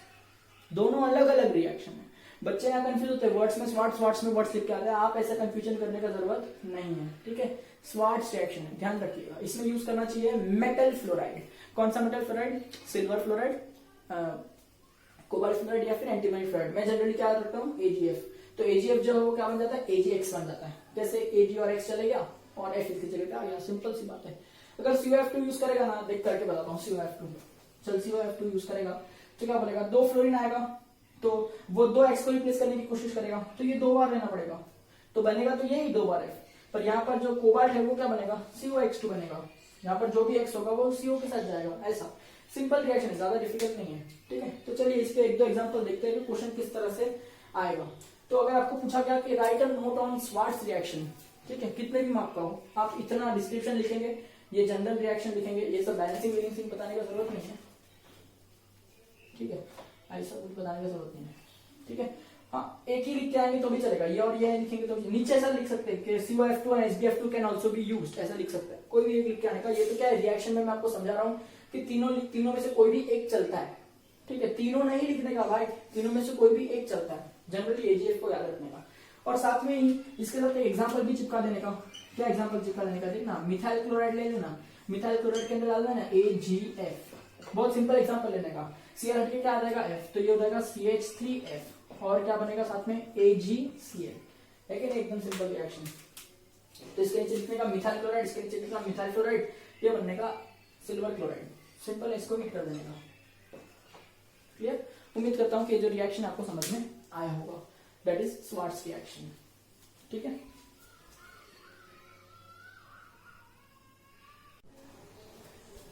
[SPEAKER 1] दोनों अलग अलग रिएक्शन है। बच्चे यहाँ कंफ्यूज होते हैं, वर्ड्स में स्वार्ट्स में वर्ड्स लिख के आते हैं। आप ऐसा कंफ्यूजन करने का जरूरत नहीं है। ठीक है, स्वार्ट्ज रिएक्शन है, ध्यान रखिएगा। इसमें यूज करना चाहिए मेटल फ्लोराइड। कौन सा metal fluoride, silver fluoride, cobalt fluoride या फिर एंटीमनी फ्लोराइड। मैं जनरली क्या रखता हूँ AgF, तो AgF जो है वो क्या बन जाता है, AgX बन जाता है। जैसे Ag और X चले गया और F इसकी जगह पे आ गया, सिंपल सी बात है। अगर COF2 यूज करेगा ना, देख करके बताता हूँ, COF2 यूज करेगा तो क्या बनेगा, 2 फ्लोरीन आएगा, तो वो 2x को रिप्लेस करने की कोशिश करेगा, तो ये 2 बार लेना पड़ेगा, तो बनेगा तो यही 2 बार F। पर यहाँ पर जो कोबाल्ट है वो क्या बनेगा, COX2 बनेगा। यहाँ पर जो भी x होगा वो CO के साथ जाएगा। ऐसा सिंपल रिएक्शन है, ज्यादा डिफिकल्ट नहीं है। ठीक है, तो चलिए इस पे 1-2 एग्जांपल देखते हैं कि क्वेश्चन किस तरह से आएगा। तो अगर आपको पूछा गया कि right a note on Swarts reaction, ठीक है, कितने भी मार्क का हो, आप इतना डिस्क्रिप्शन लिखेंगे, ये जनरल रिएक्शन लिखेंगे, ये सब बैलेंसिंग वेलेंसिंग बताने का जरूरत नहीं है। ठीक है, ऐसा कुछ बताने की जरूरत नहीं है। ठीक है, हाँ, एक ही लिख के आएंगे तो भी चलेगा, ये और ये लिखेंगे तो नीचे ऐसा लिख सकते हैं कि COF2 और SbF2 can also be used, ऐसा लिख सकते हैं। कोई भी एक लिख के आने का, ये तो क्या है रिएक्शन में मैं आपको समझा रहा हूँ कि तीनों में से कोई भी एक चलता है। ठीक है, तीनों नहीं लिखने का भाई, तीनों में से कोई भी एक चलता है, जनरली AgF को याद रखने का। और साथ में ही इसके साथ एक एग्जाम्पल भी चिपका देने का। क्या एग्जाम्पल चिपका देने का, देखना, मिथाइल क्लोराइड ले लेना, मिथाइल क्लोराइड के अंदर डालना है ना AgF, बहुत सिंपल एग्जाम्पल लेने का। Cl हटके क्या आ जाएगा F, तो ये हो जाएगा CH3F और क्या बनेगा साथ में AgCl, है कि नहीं, एकदम सिंपल रिएक्शन। तो इसके नीचे लिखने का मिथाइल क्लोराइड, इसके नीचे लिखना मिथाइल क्लोराइड, ये बनने का सिल्वर क्लोराइड, सिंपल है, इसको मिक्स कर देने का। क्लियर? उम्मीद करता हूं कि ये जो रिएक्शन आपको समझ में आया होगा, दैट इज स्वार्ट्स रिएक्शन। ठीक है,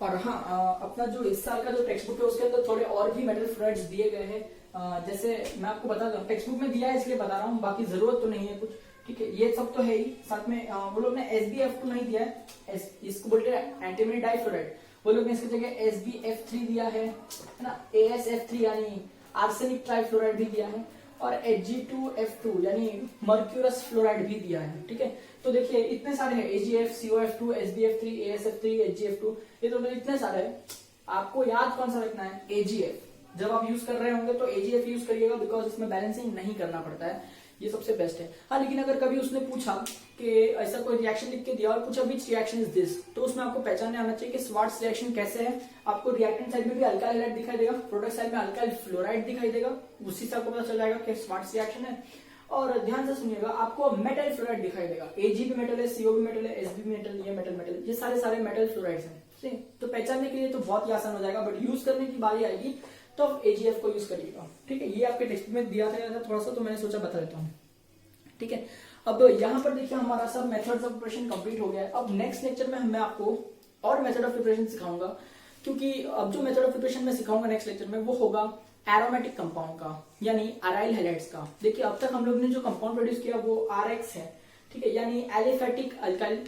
[SPEAKER 1] और हाँ, अपना जो इस साल का जो टेक्स्ट बुक है उसके अंदर थोड़े और भी मेटल फ्लोराइड्स दिए गए हैं। जैसे मैं आपको बता दूं, टेक्स्ट बुक में दिया है इसलिए बता रहा हूँ, बाकी जरूरत तो नहीं है कुछ। ठीक है, ये सब तो है ही, साथ में वो लोग ने SbF2 नहीं दिया है, इसको बोलते हैं एंटीमनी डाइफ्लोराइड, वो लोग ने इसकी जगह SbF3 दिया है ना, AsF3 यानी आर्सेनिक ट्राइफ्लोराइड भी दिया है, और Ag2F2 यानी मर्क्यूरस फ्लोराइड भी दिया है। ठीक है, तो देखिए इतने सारे हैं, AgF, COF2, SbF3, AsF3, HgF2, ये तो इतने सारे हैं। आपको याद कौन सा रखना है? AgF। जब आप यूज कर रहे होंगे तो AgF यूज करिएगा, बिकॉज इसमें बैलेंसिंग नहीं करना पड़ता है, ये सबसे बेस्ट है। हाँ, लेकिन अगर कभी उसने पूछा कि ऐसा कोई रिएक्शन लिख के दिया और पूछा विच रिएक्शन इज दिस, तो उसमें आपको पहचानने आना चाहिए कि स्वार्ट्स रिएक्शन कैसे है। आपको रिएक्टेंट साइड में भी अल्काइल हैलाइड दिखाई देगा, प्रोडक्ट साइड में अल्काइल फ्लोराइड दिखाई देगा, उसी से आपको पता चल जाएगा कि स्वार्ट्स रिएक्शन है। और ध्यान से सुनिएगा, आपको मेटल फ्लोराइड दिखाई देगा, Ag भी मेटल है, CO भी मेटल है, Sb भी मेटल, ये मेटल, ये सारे मेटल फ्लोराइड्स हैं। तो पहचानने के लिए तो बहुत ही आसान हो जाएगा, बट यूज करने की बारी आएगी तो AgF को यूज करिएगा। ठीक है, ये आपके टेक्स्ट में दिया था थोड़ा सा, तो मैंने सोचा बता देता हूँ। ठीक है, अब यहाँ पर देखिए हमारा सब मेथड्स ऑफ प्रिपरेशन कंप्लीट हो गया है। अब नेक्स्ट लेक्चर में मैं आपको और मेथड ऑफ प्रिपरेशन सिखाऊंगा, क्योंकि अब जो मेथड ऑफ प्रिपरेशन मैं सिखाऊंगा नेक्स्ट लेक्चर में वो होगा एरोमेटिक कंपाउंड का, यानी अराइल हैलाइड्स का। देखिए अब तक हम लोग ने जो कंपाउंड प्रोड्यूस किया वो RX है, ठीक है, यानी एलिफेटिक अल्काइल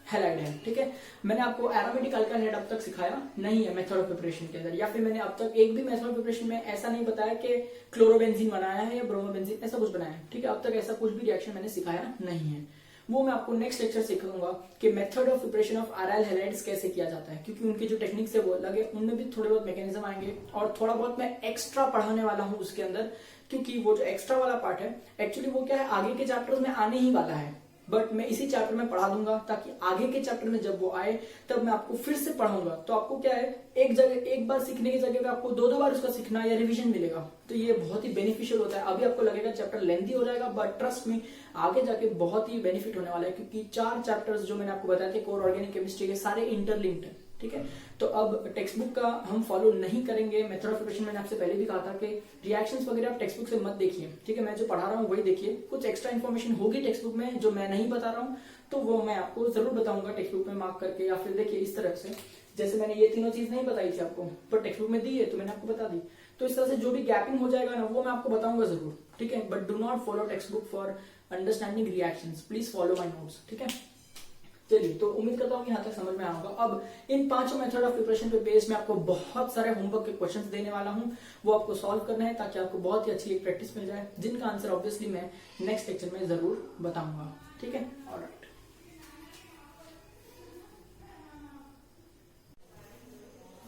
[SPEAKER 1] हैलाइड है। ठीक है, मैंने आपको एरोमेटिक अल्काइल हैलाइड अब तक सिखाया नहीं है मेथड ऑफ प्रिपरेशन के अंदर, या फिर मैंने अब तक एक भी मेथड ऑफ प्रिपरेशन में ऐसा नहीं बताया कि क्लोरोबेंजीन बनाया है या ब्रोमोबेंजीन, ऐसा कुछ बनाया है। ठीक है, अब तक ऐसा कुछ भी रिएक्शन मैंने सिखाया नहीं है, वो मैं आपको नेक्स्ट लेक्चर सिखाऊंगा कि method of preparation of aryl halides कैसे किया जाता है, क्योंकि उनकी जो टेक्निक्स है वो अलग है, उनमें भी थोड़े बहुत मैकेनिज्म आएंगे और थोड़ा बहुत मैं एक्स्ट्रा पढ़ाने वाला हूँ उसके अंदर, क्योंकि वो जो एक्स्ट्रा वाला पार्ट है एक्चुअली वो क्या है आगे के चैप्टर्स में आने ही वाला है, बट मैं इसी चैप्टर में पढ़ा दूंगा ताकि आगे के चैप्टर में जब वो आए तब मैं आपको फिर से पढ़ाऊंगा, तो आपको क्या है एक बार सीखने की जगह पे आपको दो बार उसका सीखना या रिवीजन मिलेगा, तो ये बहुत ही बेनिफिशियल होता है। अभी आपको लगेगा चैप्टर लेंथी हो जाएगा, बट ट्रस्ट में आगे जाके बहुत ही बेनिफिट होने वाला है, क्योंकि 4 चैप्टर्स जो मैंने आपको बताया थे कोर ऑर्गेनिक केमिस्ट्री के सारे इंटरलिंक्ड है। ठीक है, तो अब टेक्स्ट बुक का हम फॉलो नहीं करेंगे। मेथड ऑफ प्रिपरेशन मैंने आपसे पहले भी कहा था कि रिएक्शंस वगैरह आप टेक्स्ट बुक से मत देखिए। ठीक है, मैं जो पढ़ा रहा हूँ वही देखिए, कुछ एक्स्ट्रा इन्फॉर्मेशन होगी टेक्स्ट बुक में जो मैं नहीं बता रहा हूँ, तो वो मैं आपको जरूर बताऊंगा टेक्स्ट बुक में मार्क करके, या फिर देखिए इस तरह से, जैसे मैंने ये तीनों चीज नहीं बताई थी आपको पर टेक्स्ट बुक में दी है तो मैंने आपको बता दी, तो इस तरह से जो भी गैपिंग हो जाएगा ना वो मैं आपको बताऊंगा जरूर। ठीक है, but do not follow text book for understanding reactions, please follow my notes. ठीक है, चलिए, तो उम्मीद करता हूँ यहाँ तक समझ में आऊंगा। अब इन 5 मेथड ऑफ प्रिपरेशन पे बेस में आपको बहुत सारे होमवर्क के क्वेश्चंस देने वाला हूँ, वो आपको सॉल्व करना है ताकि आपको बहुत ही अच्छी एक प्रैक्टिस मिल जाए, जिनका आंसर ऑब्वियसली मैं नेक्स्ट लेक्चर में जरूर बताऊंगा। ठीक है, ऑलराइट।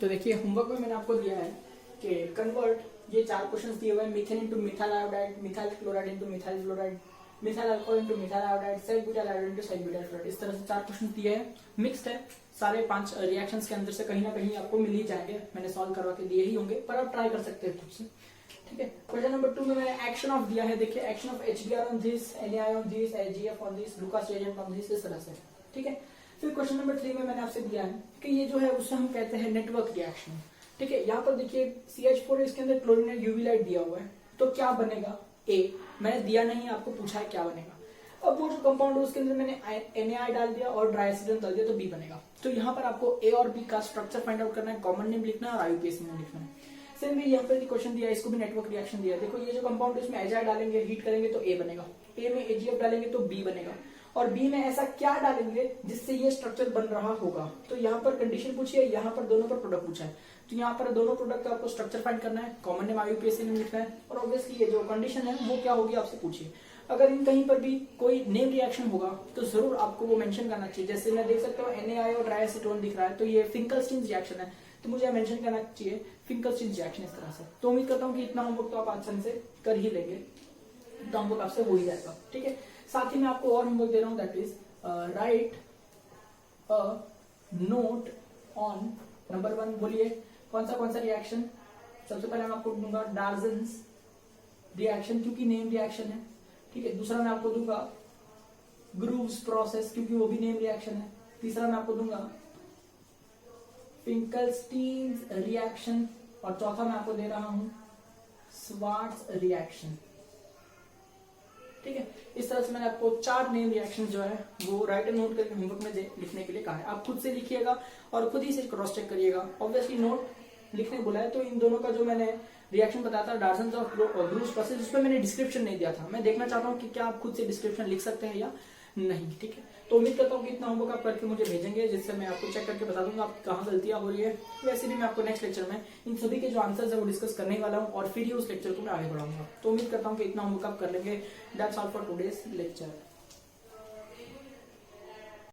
[SPEAKER 1] तो देखिए होमवर्क में मैंने आपको दिया है कि कन्वर्ट ये 4 क्वेश्चंस दिए हुए हैं, methane into methyl iodide, methyl chloride into methyl fluoride, methyl alcohol into methyl iodide, sec butyl iodide into sec butyl fluoride, इस तरह से 4 क्वेश्चन दिए हैं। मिक्स्ड है, सारे 5 रिएक्शंस के अंदर से कहीं ना कहीं आपको मिल ही जाएंगे, मैंने सॉल्व करवा के दिए ही होंगे, पर आप ट्राई कर सकते हैं खुद से। ठीक है, क्वेश्चन नंबर 2 में मैंने एक्शन ऑफ दिया है, देखिए action of HBr on this, NaI on this, AgF on this, glucose reagent on this, इस तरह से। ठीक है, फिर क्वेश्चन नंबर 3 में मैंने आपसे दिया है कि ये जो है उससे हम कहते हैं नेटवर्क रिएक्शन। ठीक है, यहाँ पर देखिए CH4 इसके अंदर क्लोरीन UV लाइट दिया हुआ है, तो क्या बनेगा A, मैंने दिया नहीं, आपको पूछा है क्या बनेगा। अब वो जो कंपाउंड है उसके अंदर मैंने NaI डाल दिया और ड्राइएसिडन डाल दिया, तो B बनेगा। तो यहाँ पर आपको A और B का स्ट्रक्चर फाइंड आउट करना है, कॉमन नेम लिखना है और IUPAC नेम लिखना है। सेम भी यहाँ पर क्वेश्चन दिया है, इसको भी नेटवर्क रिएक्शन दिया है। देखो ये जो कंपाउंड है इसमें HI डालेंगे, हीट करेंगे तो A बनेगा, A में AgF डालेंगे तो B बनेगा, और B में ऐसा क्या डालेंगे जिससे ये स्ट्रक्चर बन रहा होगा। तो यहाँ पर कंडीशन पूछी है, यहाँ पर दोनों पर प्रोडक्ट पूछा है, तो यहाँ पर दोनों प्रोडक्ट का आपको स्ट्रक्चर फाइंड करना है, कॉमन नेम IUPAC नेम लिखना है, और ऑब्वियसली ये जो कंडीशन है वो क्या होगी आपसे पूछिए। अगर इन कहीं पर भी कोई नेम रिएक्शन होगा तो जरूर आपको वो मेंशन करना चाहिए। जैसे मैं देख सकता हूँ NaI और ट्राइएसीटोन दिख रहा है, तो ये फिंकलस्टीन्स रिएक्शन है, तो मुझे मेंशन करना चाहिए फिंकलस्टीन्स रिएक्शन, इस तरह से। तो उम्मीद करता हूँ कि इतना होमवर्क तो आप आसान से कर ही लेंगे, तो होमवर्क आपसे हो ही जाएगा। ठीक है, साथ ही मैं आपको और होमवर्क दे रहा हूँ, that is right a note on number 1, बोलिए कौन सा रिएक्शन, सबसे पहले मैं आपको दूंगा डार्जन्स रिएक्शन, क्योंकि नेम रिएक्शन है, ठीक है। दूसरा मैं आपको दूंगा ग्रूव्स प्रोसेस, क्योंकि वो भी नेम रिएक्शन है। तीसरा मैं आपको दूंगा फिंकलस्टीन्स रिएक्शन, और चौथा मैं आपको दे रहा हूं स्वार्ट्स रिएक्शन, ठीक है। इस तरह से मैंने आपको 4 नेम रिएक्शन जो है वो राइट एंड नोट करके होमवर्क में लिखने के लिए कहा है। आप खुद से लिखिएगा और खुद ही से क्रॉस चेक करिएगा। ऑब्वियसली नोट लिखने बोला है, तो इन दोनों का जो मैंने रिएक्शन बताया था डार्जन्स और ग्रूव्स प्रोसेस, उस पर मैंने डिस्क्रिप्शन नहीं दिया था। मैं देखना चाहता हूँ कि क्या आप खुद से डिस्क्रिप्शन लिख सकते हैं या नहीं, ठीक है। तो उम्मीद करता हूँ कि इतना होमवर्क आप करके मुझे भेजेंगे, जिससे मैं आपको चेक करके बता दूंगा आप कहाँ गलतियां हो रही है। वैसे भी मैं आपको नेक्स्ट लेक्चर में इन सभी के जो आंसर्स है वो डिस्कस करने वाला हूँ, और फिर ही उस लेक्चर को मैं आगे बढ़ाऊंगा। तो उम्मीद करता हूँ कि इतना होमवर्क आप कर लेंगे। That's all for today's lecture.